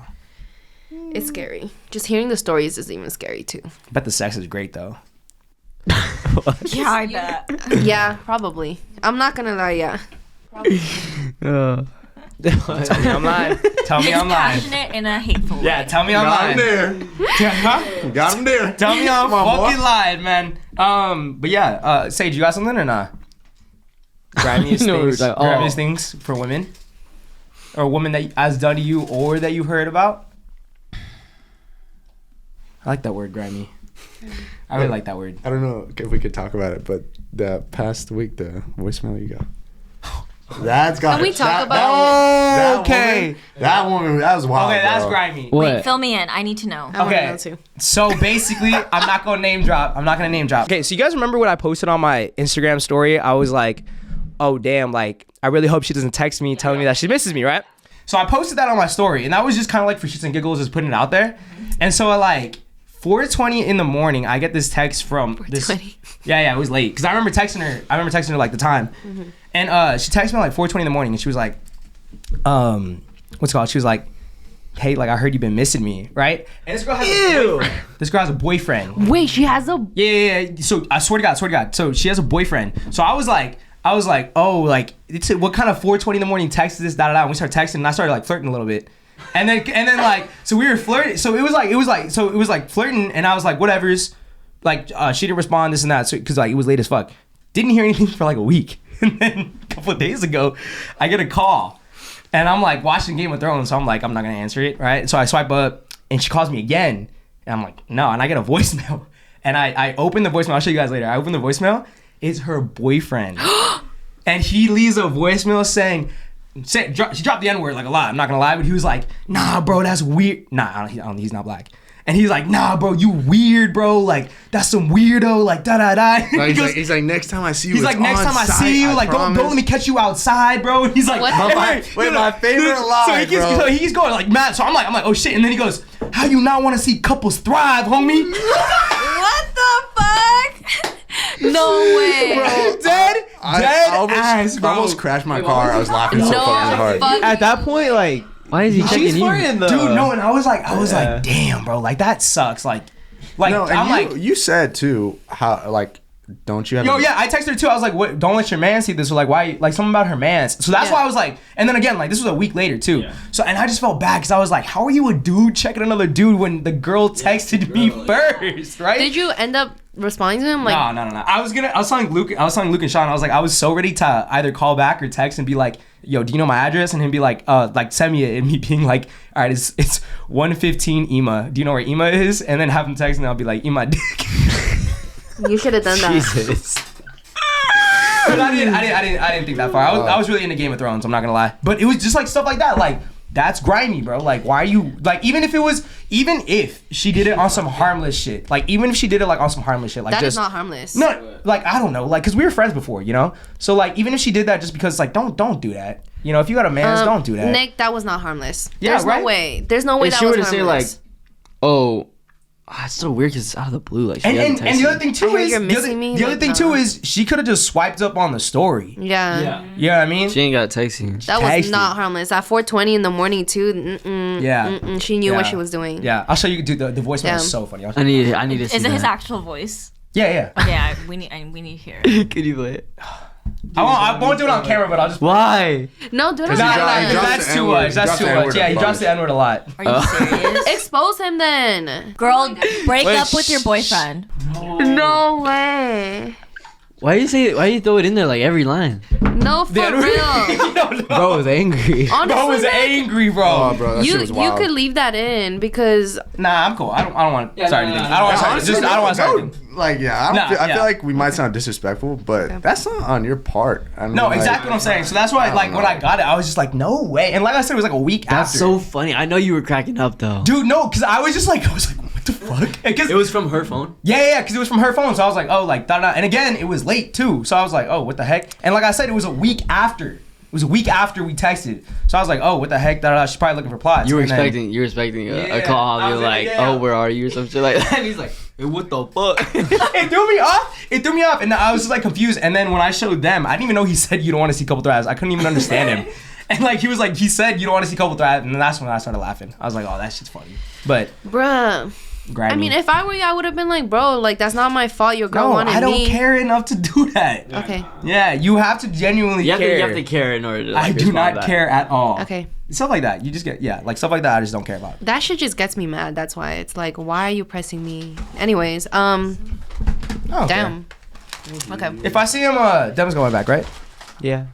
It's scary. Just hearing the stories is even scary too. I bet the sex is great though. Yeah, I bet. Yeah, probably. I'm not gonna lie. Yeah. Tell me I'm lying. Tell me I'm lying. Passionate in a hateful way. Yeah, tell me I'm Got him lying. there. Huh? Got him there. Tell me I'm Come on, boy. fucking lying, man. But yeah, Sage, you got something or not? Grimiest No, things, like, grimiest things for women, or a woman that has done to you, or that you've heard about. I like that word, grimy. I really like that word. I don't know if we could talk about it, but the past week, the voicemail you got. That's got. Can we talk about that Okay. woman, that woman, that was wild. Okay, that's bro. grimy. What? Wait, fill me in. I need to know. I wanna Okay. know too. So basically, I'm not gonna name drop. Okay, so you guys remember what I posted on my Instagram story? I was like, oh damn, like I really hope she doesn't text me telling me that she misses me, right? So I posted that on my story, and that was just kind of like for shits and giggles, just putting it out there. And so at like 4:20 in the morning, I get this text from this. 4:20. Yeah, it was late because I remember texting her like the time, and she texted me like 4:20 in the morning, and she was like, what's it called? She was like, hey, like I heard you've been missing me, right? And this girl has a boyfriend. This girl has a boyfriend. Wait, she has a. Yeah. So I swear to God. So she has a boyfriend. So I was like, oh, like what kind of 4:20 in the morning text is this? Da da da. And we started texting, and I started like flirting a little bit. And then like, so we were flirting. So it was like flirting, and I was like, whatever's. Like she didn't respond, this and that, so because like it was late as fuck. Didn't hear anything for like a week, and then a couple of days ago, I get a call, and I'm like watching Game of Thrones, so I'm like, I'm not gonna answer it, right? So I swipe up, and she calls me again, and I'm like, no, and I get a voicemail, and I open the voicemail. I'll show you guys later. I open the voicemail. It's her boyfriend, and he leaves a voicemail saying. She dropped the N-word like a lot, I'm not gonna lie, but he was like, nah, bro, that's weird. Nah, I don't, he's not black. And he's like, nah, bro, you weird, bro. Like, that's some weirdo, like, da-da-da. No, he's like, next time I see you, He's like, it's next on time I site, see you, I like, don't promise." let me catch you outside, bro. And he's like, What? my favorite line, bro. So he's going like mad. So I'm like, oh shit. And then he goes, how you not want to see couples thrive, homie? What the fuck? No way. Bro, Dead ass, I bro. almost crashed my car. I was laughing so No fucking hard. fuck. At that point, like, Why is he checking she's you? flirting though. Dude, no, and I was like, damn, bro, like that sucks. Like No, and I'm like, you said too how like don't you have? yo, yeah, I texted her too. I was like, what? Don't let your man see this. Or like, why? Like something about her man's. So that's Yeah. why I was like, and then again, like this was a week later too. Yeah. So and I just felt bad because I was like, how are you a dude checking another dude when the girl texted me first, right? Did you end up responding to him? Like, No. I was telling Luke and Sean. I was like, I was so ready to either call back or text and be like, yo, do you know my address? And him be like send me it. And me being like, all right, it's 115 Ema. Do you know where Ema is? And then have him text and I'll be like, Ema dick. you should have done that. Jesus. But I didn't think that far. I was really into Game of Thrones. I'm not gonna lie. But it was just like stuff like that. Like that's grimy, bro. Like why are you like even if she did it on some harmless shit. Like even if she did it like on some harmless shit. Like That just is not harmless. no. Like I don't know. Like because we were friends before, you know. So like even if she did that just because like don't do that. You know if you got a man, don't do that. Nick, that was not harmless. Yeah, There's right? no way. There's no way If that she was were to say harmless. like, oh, it's so weird because it's out of the blue. Like, she And hasn't the texted other me. thing I too hear is you're the missing me, other like, thing nah. too is she could have just swiped up on the story. Yeah. You know what I mean? She ain't got texting. That was Tasty. not harmless. At 4:20 in the morning too. Yeah. She knew what Yeah. she was doing. Yeah, I'll show you. Dude, the voicemail Damn. is so funny. I need to see Is it his that. actual voice? Yeah. Yeah, we need to hear it. Could you play it? I won't do it on camera, but I'll just. Why? No, do not. He do dropped- that. he dropped That's the too N-word. much. He That's dropped too the much. N-word Yeah, a he drops the bunch. N-word a lot. Are you serious? Expose him then. Girl, break Wait, up with your boyfriend. No way. Why you throw it in there like every line? No, for real. Bro was angry. Honestly, Bro was Nick, angry, bro. Oh, bro, that shit was you wild. could leave that in because Nah, I'm cool. I don't want to start anything. I don't want to start. Honestly, Just I don't want to start no, anything. Like, yeah, I Yeah. feel like we might sound disrespectful, but that's not on your part. I mean, No, like, exactly what I'm saying. So that's why, I like, don't when know. I got it, I was just like, no way. And like I said, it was like a week That's after. so funny. I know you were cracking up though. Dude, no, because I was like, what the fuck? Because It was from her phone. yeah, because it was from her phone. So I was like, oh, like, da da. And again, it was late too. So I was like, oh, what the heck? And like I said, it was a week after. was a week after we texted. So I was like, oh, what the heck? She's probably looking for plots. You were And then- expecting a call. I You're was like, oh, where are you or some shit like that. And he's like, hey, what the fuck? It threw me off. And I was just like confused. And then when I showed them, I didn't even know he said you don't want to see couple threads. I couldn't even understand him. And like he said you don't want to see couple threads. And then that's when I started laughing. I was like, oh, that shit's funny. But Bruh. I mean, if I were you, I would have been like, bro, like that's not my fault. Your girl wanted me. I don't care enough to do that. Okay. Yeah, you have to genuinely care. You have to care in order to. Like, I do not care at all. Okay. Stuff like that. You just get like stuff like that. I just don't care about. That shit just gets me mad. That's why it's like, why are you pressing me? Anyways, damn. Okay. If I see him, Devin's going back, right? Yeah.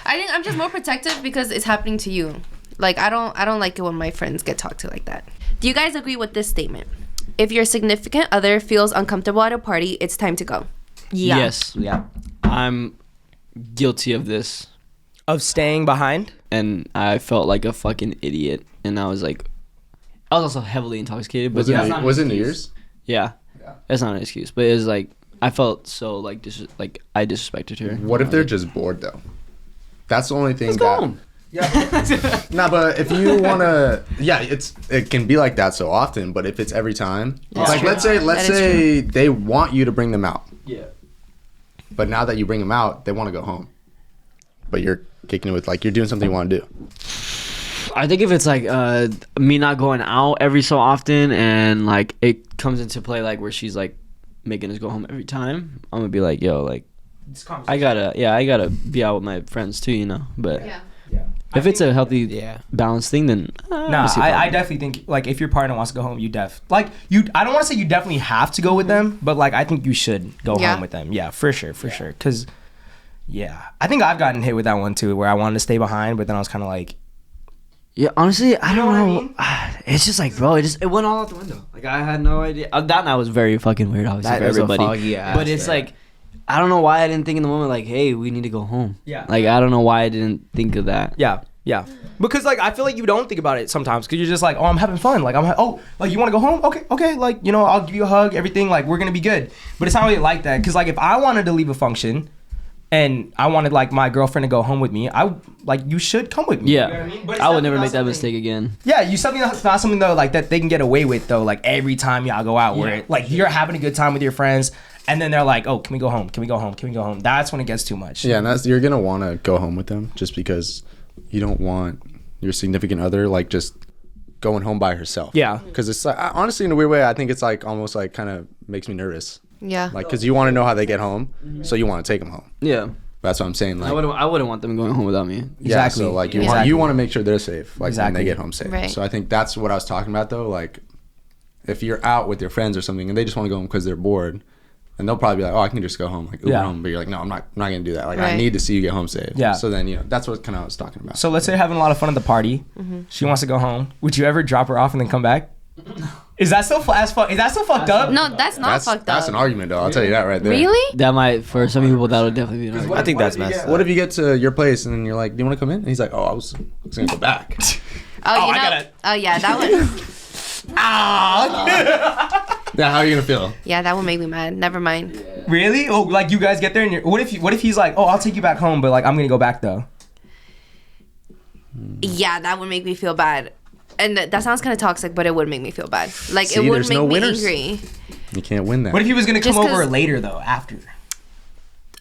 I think I'm just more protective because it's happening to you. Like I don't like it when my friends get talked to like that. Do you guys agree with this statement? If your significant other feels uncomfortable at a party, it's time to go. Yeah. Yes. Yeah. I'm guilty of this. Of staying behind. And I felt like a fucking idiot. And I was like, I was also heavily intoxicated. But Was it New Year's? Yeah. That's not an excuse. But it was like, I felt so like I disrespected her. What if they're just bored though? That's the only thing. Let's go home. Nah, but if you wanna, it can be like that so often. But if it's every time, like let's say they want you to bring them out. Yeah. But now that you bring them out, they want to go home. But you're kicking it with like you're doing something you want to do. I think if it's like me not going out every so often and like it comes into play like where she's like making us go home every time, I'm gonna be like, yo, like I gotta be out with my friends too, you know. But if it's a healthy balanced thing, then I definitely think like if your partner wants to go home, I don't want to say you definitely have to go with them, but like I think you should go home with them. Yeah, for sure. Because I think I've gotten hit with that one too, where I wanted to stay behind, but then I was kind of like, yeah, honestly, I don't know. what I mean? It's just like, bro, it went all out the window. Like I had no idea. That night was very fucking weird, obviously for everybody. But it's like, I don't know why I didn't think in the moment like, hey, we need to go home. Yeah. Like I don't know why I didn't think of that. Yeah. Because like I feel like you don't think about it sometimes because you're just like, oh, I'm having fun. Like like you want to go home? Okay. Like I'll give you a hug. Everything like we're gonna be good. But it's not really like that. Because like if I wanted to leave a function. And I wanted like my girlfriend to go home with me. You should come with me. Yeah, you know what I mean? But I would never make that mistake again. Yeah, it's not something though like that they can get away with though. Like every time y'all go out, where like you're having a good time with your friends, and then they're like, "Oh, can we go home? Can we go home? Can we go home?" That's when it gets too much. Yeah, and you're gonna want to go home with them just because you don't want your significant other like just going home by herself. Yeah, because it's like honestly in a weird way, I think it's like almost like kind of makes me nervous. Yeah, like because you want to know how they get home, so you want to take them home. Yeah. That's what I'm saying. Like, I wouldn't want them going home without me. Yeah, so like you want to make sure they're safe, like when they get home safe. Right. So I think that's what I was talking about though. Like, if you're out with your friends or something and they just want to go home because they're bored, and they'll probably be like, oh, I can just go home, like Uber home. But you're like, no, I'm not gonna do that. Like, I need to see you get home safe. Yeah. So then that's what kind of I was talking about. So let's say you're having a lot of fun at the party. Mm-hmm. She wants to go home. Would you ever drop her off and then come back? Is that so Is that so fucked up? No, that's not fucked up. That's an argument, though. I'll tell you that right there. Really? That might, for some people, that would definitely be an argument. I think that's messed up. What if you get to your place and then you're like, do you want to come in? And he's like, oh, I was gonna go back. Oh yeah, that would. Yeah, how are you gonna feel? Yeah, that would make me mad. Never mind. Really? Oh, like you guys get there and what if he's like, oh, I'll take you back home, but like I'm gonna go back though. Yeah, that would make me feel bad. And that sounds kind of toxic, but it would make me feel bad. Like, See, it would make me winners. angry. You can't win that. What if he was gonna come over later though, after?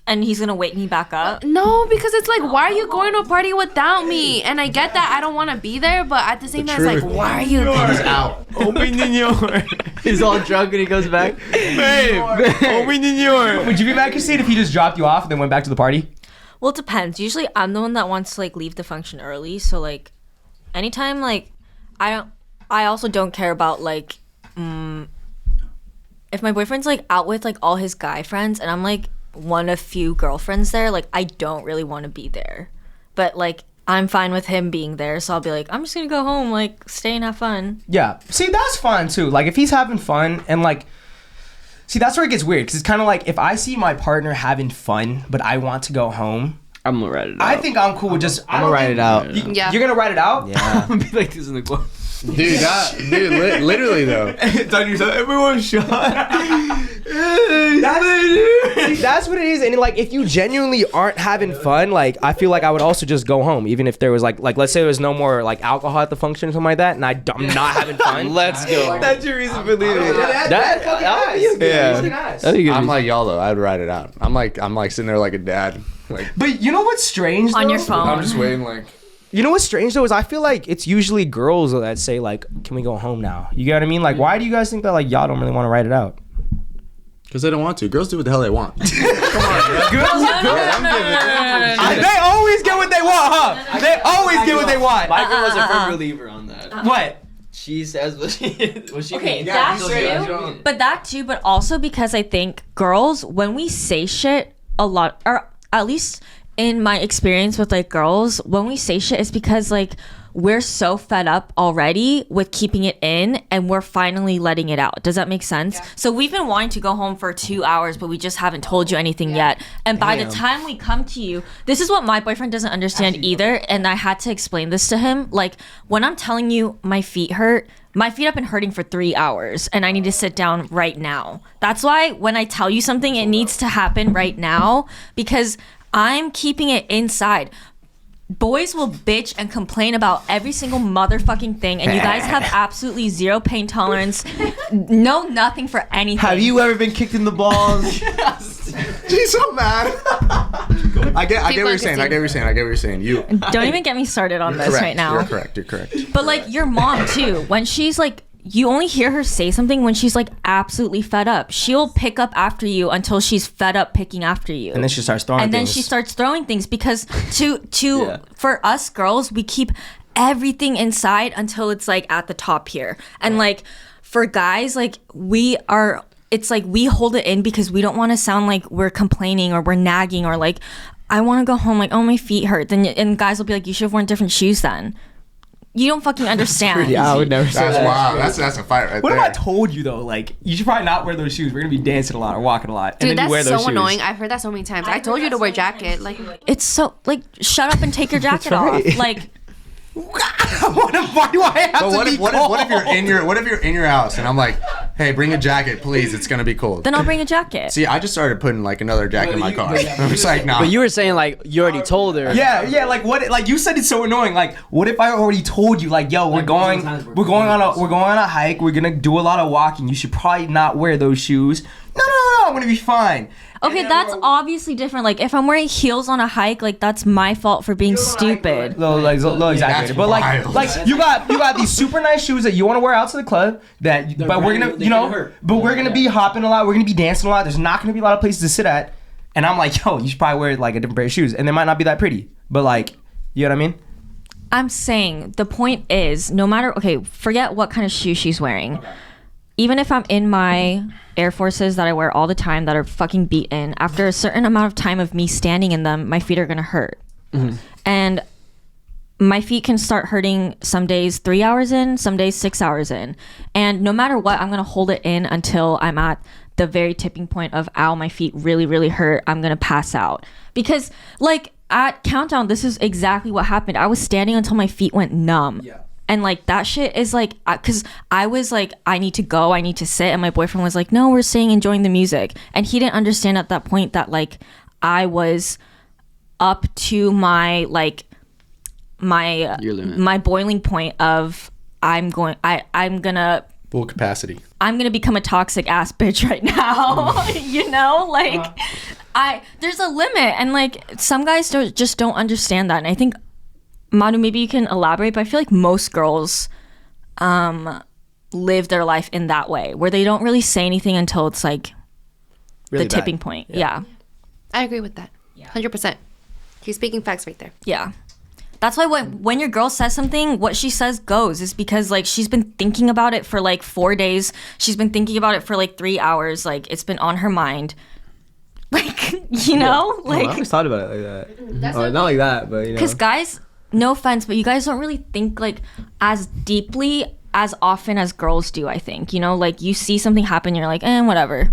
And he's gonna wake me back up? No, because it's like, why are you going to a party without me? And I get that I don't want to be there, but at the same time, it's like, why are you out? He's all drunk and he goes back. Would you be mad, Christine, if he just dropped you off and then went back to the party? Well, it depends. Usually I'm the one that wants to like leave the function early, so like anytime like I also don't care about like if my boyfriend's like out with like all his guy friends and I'm like one of few girlfriends there, like I don't really want to be there, but like I'm fine with him being there, so I'll be like, I'm just gonna go home, like stay and have fun. Yeah, see, that's fun too. Like if he's having fun and like, see, that's where it gets weird, because it's kind of like if I see my partner having fun but I want to go home, I'm gonna write it out. I think I'm cool with just. I'm gonna write it out. You're gonna write it out? Yeah. I'm gonna be like this in the quote. Literally though. Talking to yourself, everyone shot. That's what it is. And like, if you genuinely aren't having fun, like, I feel like I would also just go home, even if there was like let's say there was no more like alcohol at the function or something like that, and I'm not having fun. Let's go. That's your reason for leaving. That'd be Yeah. nice. I'm like y'all though. I'd ride it out. I'm like sitting there like a dad. Like, But you know what's strange? On though? your phone. I'm just waiting like. You know what's strange though is I feel like it's usually girls that say like, "Can we go home now?" You get what I mean? Like, why do you guys think that like y'all don't really want to write it out? Because they don't want to. Girls do what the hell they want. Girls, they always get what they want, huh? They always get what they want. My girl is a firm believer on that. What? She says what she Okay, means. that she'll say what she too. means. But that too, but also because I think girls, when we say shit a lot, or at least in my experience with like girls, when we say shit, it's because like we're so fed up already with keeping it in and we're finally letting it out. Does that make sense? Yeah. So we've been wanting to go home for 2 hours, but we just haven't told you anything yet. And by the time we come to you, this is what my boyfriend doesn't understand either. And I had to explain this to him. Like, when I'm telling you my feet hurt, my feet have been hurting for 3 hours and I need to sit down right now. That's why when I tell you something, it needs to happen right now because I'm keeping it inside. Boys will bitch and complain about every single motherfucking thing, and you guys have absolutely zero pain tolerance, nothing for anything. Have you ever been kicked in the balls? She's so mad. I get what you're saying. I get what you're saying. You Don't even get me started on this correct. right now. You're correct. But like your mom too, when she's like, you only hear her say something when she's like absolutely fed up. She'll pick up after you until she's fed up picking after you. And then she starts throwing And things. then she starts throwing things because for us girls, we keep everything inside until it's like at the top here. And like for guys, like it's like we hold it in because we don't want to sound like we're complaining or we're nagging or like, I want to go home, like, oh, my feet hurt. And guys will be like, you should have worn different shoes then. You don't fucking understand. Yeah, I would never say That's that. wow. That's a fight right What there. if I told you though, like, you should probably not wear those shoes. We're gonna be dancing a lot or walking a lot, and Dude, then you wear that's those so shoes. annoying. I've heard that so many times. I told you to wear a jacket. Like, It's so, like, shut up and take your jacket right. off. Like, Why do I have But to what be if you're in your house and I'm like, hey, bring a jacket, please. It's gonna be cold. then I'll bring a jacket. See, I just started putting like another jacket in my car. I'm just like, nah. But you were saying like you already told her. Yeah, like what? Like you said, it's so annoying. Like, what if I already told you, like, yo, we're going on a hike. We're gonna do a lot of walking. You should probably not wear those shoes. No, I'm gonna be fine. Okay, that's obviously different. Like, if I'm wearing heels on a hike, like, that's my fault for being stupid. Little exaggerated, but wild. like you got these super nice shoes that you want to wear out to the club. But we're gonna be hopping a lot. We're gonna be dancing a lot. There's not gonna be a lot of places to sit at. And I'm like, yo, you should probably wear like a different pair of shoes, and they might not be that pretty, but like, you know what I mean? I'm saying the point is, no matter, okay, forget what kind of shoe she's wearing. Okay. Even if I'm in my Air Forces that I wear all the time that are fucking beaten, after a certain amount of time of me standing in them, my feet are gonna hurt. Mm-hmm. And my feet can start hurting some days 3 hours in, some days 6 hours in. And no matter what, I'm gonna hold it in until I'm at the very tipping point of, ow, my feet really, really hurt. I'm gonna pass out. Because like at Countdown, this is exactly what happened. I was standing until my feet went numb. Yeah. And like that shit is like, because I was like, I need to go, I need to sit. And my boyfriend was like, no, we're staying, enjoying the music. And he didn't understand at that point that like I was up to my like my boiling point of I'm gonna full capacity. I'm gonna become a toxic ass bitch right now. You know, like there's a limit, and like some guys just don't understand that. And I think, Manu, maybe you can elaborate, but I feel like most girls live their life in that way, where they don't really say anything until it's like really the tipping point. Yeah. I agree with that. 100%. She's speaking facts right there. Yeah. That's why when your girl says something, what she says goes, is because like she's been thinking about it for like 4 days. She's been thinking about it for like 3 hours. Like it's been on her mind. Like, you know, like I always thought about it like that. Not like that, but you know. Because guys, no offense, but you guys don't really think like as deeply as often as girls do, I think. You know, like you see something happen, you're like, whatever.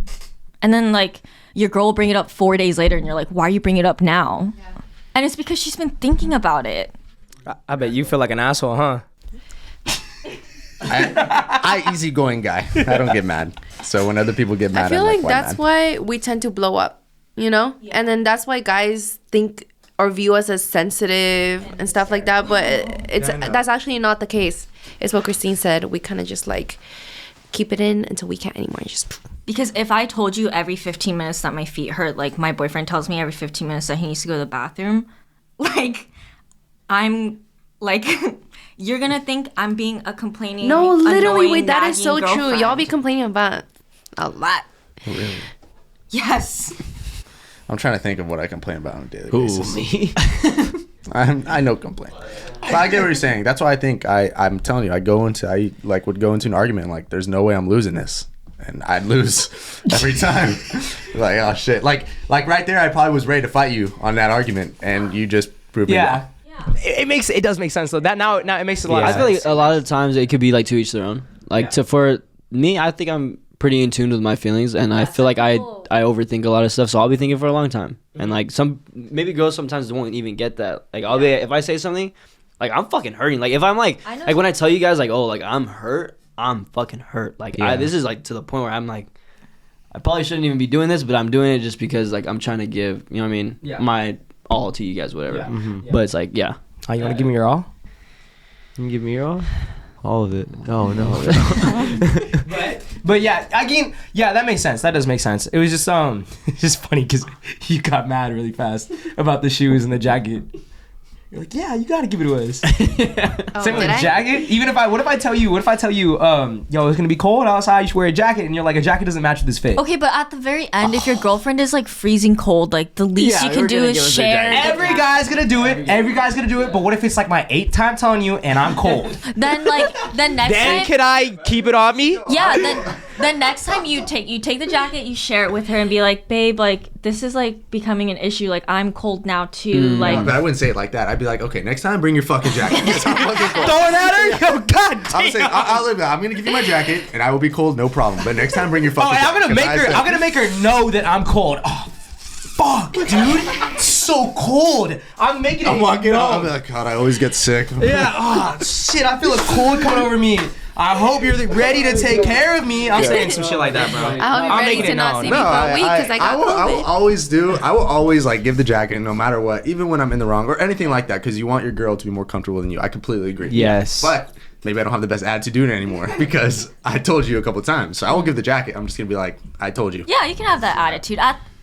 And then like your girl will bring it up 4 days later and you're like, why are you bringing it up now? Yeah. And it's because she's been thinking about it. I bet you feel like an asshole, huh? I easygoing guy. I don't get mad. So when other people get mad, I feel I'm like that's why why we tend to blow up, you know? And then that's why guys think or view us as sensitive and stuff like that. But that's actually not the case. It's what Christine said. We kind of just like keep it in until we can't anymore. Just because if I told you every 15 minutes that my feet hurt, like my boyfriend tells me every 15 minutes that he needs to go to the bathroom, like I'm like you're gonna think I'm being a complaining. No, literally, annoying, wait, that is so nagging true. Y'all girlfriend. be complaining about a lot. Really? Yes. I'm trying to think of what I complain about on a daily Who, basis. me? I know complain. But I get what you're saying. That's why I think I'm telling you, I would go into an argument like there's no way I'm losing this. And I'd lose every time. Like, oh shit. Like right there I probably was ready to fight you on that argument and you just proved me wrong. It does make sense though. That now it makes a lot I of feel sense. like a lot of times it could be like to each their own. Like for me, I think I'm pretty in tune with my feelings, and I feel like I overthink a lot of stuff. So I'll be thinking for a long time, and like maybe girls sometimes won't even get that. Like I'll be if I say something, like I'm fucking hurting. Like if I'm like when I tell you guys like, oh, like I'm hurt, I'm fucking hurt. Like this is like to the point where I'm like, I probably shouldn't even be doing this, but I'm doing it just because like I'm trying to give, you know what I mean, my all to you guys, whatever. But it's like, oh, you want to give me your all? You can give me your all of it. Oh no. But yeah, again, that makes sense. That does make sense. It was just it's just funny because you got mad really fast about the shoes and the jacket. You're like, yeah, you gotta give it to us. Same with the jacket. Even if what if I tell you, yo, it's gonna be cold outside, you should wear a jacket, and you're like, a jacket doesn't match with this fit. Okay, but at the very end, if your girlfriend is like freezing cold, like the least you can do is share. Every guy's gonna do it. Every guy's gonna do it. But what if it's like my 8th time telling you, and I'm cold? Then next Then time, can I keep it on me? yeah. Then next time you take the jacket, you share it with her and be like, babe, like this is like becoming an issue. Like I'm cold now too. Like, But I wouldn't say it like that. I'd be like, okay, next time bring your fucking jacket. 'Cause I'm fucking cold. Throwing at her? Yo, god damn. I'm saying I'm gonna give you my jacket and I will be cold, no problem. But next time bring your fucking Oh, and I'm jacket. gonna make her know that I'm cold. Oh, fuck, dude, it's so cold. I'm making it. I'm walking known. out. I'm like, God, I always get sick. Yeah. Oh shit, I feel a cold coming over me. I hope you're ready to take care of me. I'm saying some shit like that, bro. I hope you're I'm ready making to it not known. see me for a week because I got I will COVID. I will always like give the jacket no matter what, even when I'm in the wrong or anything like that, because you want your girl to be more comfortable than you. I completely agree. Yes. But maybe I don't have the best attitude doing it anymore because I told you a couple times. So I will give the jacket. I'm just gonna be like, I told you. yeah, you can have that attitude.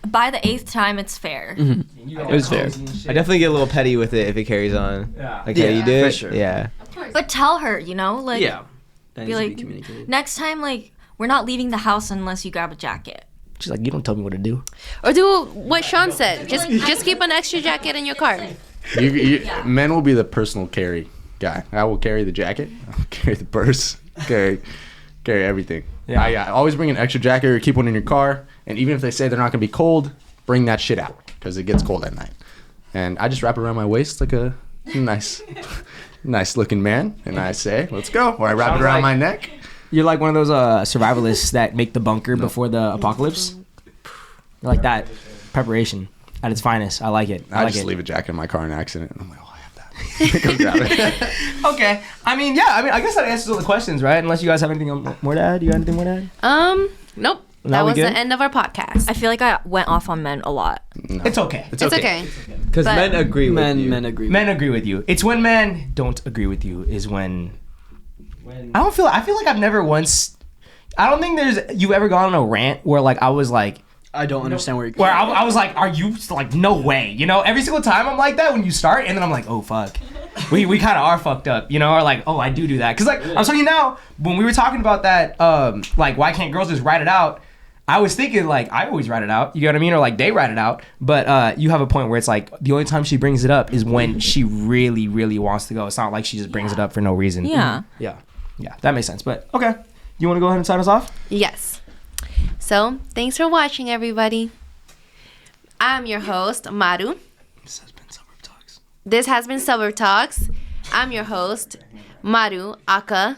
By the 8th time, it's fair. it was fair. I definitely get a little petty with it if it carries on. Yeah. Like, yeah, you did. for sure. Yeah. But tell her, you know, like That be needs to like, communicated. next time, like we're not leaving the house unless you grab a jacket. She's like, you don't tell me what to do. Or do what Sean said. Just keep an extra jacket in your car. Men will be the personal carry guy. I will carry the jacket. I'll carry the purse. Carry everything. Yeah. I always bring an extra jacket or keep one in your car. And even if they say they're not gonna be cold, bring that shit out because it gets cold at night. And I just wrap it around my waist like a nice looking man, and I say, let's go. Or I wrap it around my neck. You're like one of those survivalists that make the bunker before the apocalypse. You're like that. Preparation at its finest. I like it. I like just it. leave a jacket in my car in an accident, and I'm like, oh, I have that. Go grab it. Okay. I guess that answers all the questions, right? Unless you guys have anything more to add. You got anything more to add? Nope. Now That we was good? the end of our podcast. I feel like I went off on men a lot. No. It's okay. It's okay. Because But- men agree with you. Men agree. Men agree with you. It's when men don't agree with you is when I feel like I've never once. I don't think you've ever gone on a rant where like I was like. I don't understand where you're Where I was like, are you like no way? You know, every single time I'm like that when you start, and then I'm like, oh fuck, we kind of are fucked up, you know, or like, oh I do that, cause like I'm telling you now, when we were talking about that, like why can't girls just write it out? I was thinking like I always write it out, you know what I mean, or like they write it out, but you have a point where it's like the only time she brings it up is when she really, really wants to go. It's not like she just brings it up for no reason. Yeah. Yeah, that makes sense. But okay, you want to go ahead and sign us off? Yes. So, thanks for watching, everybody. I'm your host, Maru. This has been Suburb Talks. This has been Suburb Talks. I'm your host, Maru, Aka,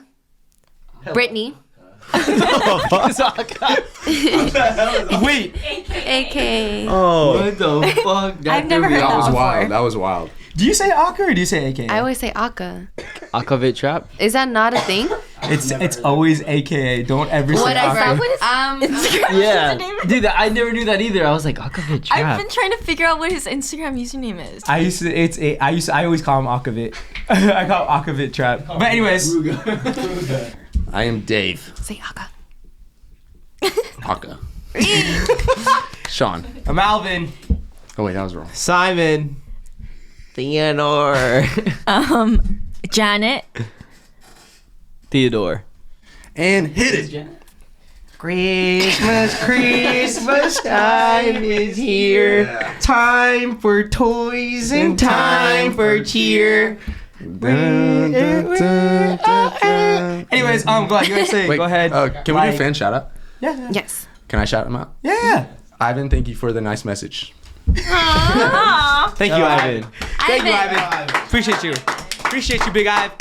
Brittany, Wait. aka. Oh. What the fuck? I've never heard That that was before. wild. That was wild. Do you say Aka or do you say AK? I always say Aka. Akavit trap. Is that not a thing? It's always AKA. Don't ever say What I Aka. said was Instagram Yeah, username is? dude, I never knew that either. I was like, Akavit Trap. I've been trying to figure out what his Instagram username is. I always call him Akavit. I call him Akavit Trap. But anyways, I am Dave. say Aka. Haka. Sean. I'm Alvin. Oh wait, that was wrong. Simon. Theodore. Janet. Theodore. And hit it. Christmas time is here. Time for toys and time for cheer. Anyways, go ahead. You guys say. Wait, Go ahead. Can we do a fan shout out? Yeah. Yes. Can I shout him out? Yeah. Ivan, thank you for the nice message. Thank you, Ivan. Thank you, Ivan. Ivan. Appreciate you. Appreciate you, Big Ivan.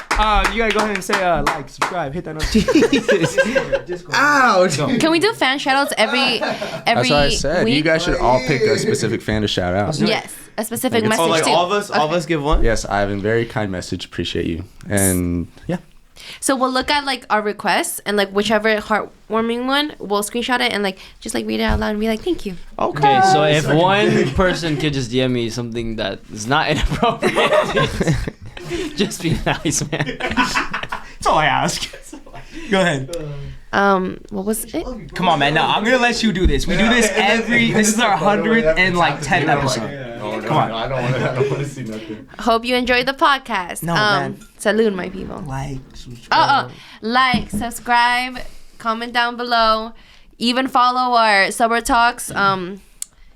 You gotta go ahead and say like, subscribe, hit that notification. Ouch! Can we do fan shoutouts every That's what I said. week? You guys should all pick a specific fan to shout out. Yes, a specific Like it's- message Oh, like too. all of us give one? Yes, Ivan, very kind message. Appreciate you. And yeah. So we'll look at like our requests and like whichever heartwarming one, we'll screenshot it and like just like read it out loud and be like, thank you. Okay, so if one person could just DM me something that is not inappropriate, just be nice, man. That's all I ask. Go ahead. What was it? Come on, man. No, I'm gonna let you do this. We do this every. This is our 110th episode. Come on. I don't want to see nothing. Hope you enjoyed the podcast. No, man. Salud, my people. Like, subscribe. Like, subscribe, comment down below, even follow our Suburb Talks.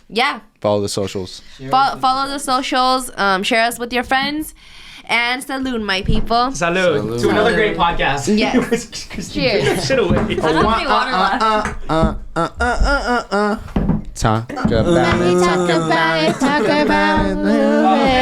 Yeah. Follow the socials. Follow the socials. Share us with your friends. And salud, my people. Salud. To another great podcast. Yes. Cheers. Shit away. I don't have any water left. Talk about it. Talk about it.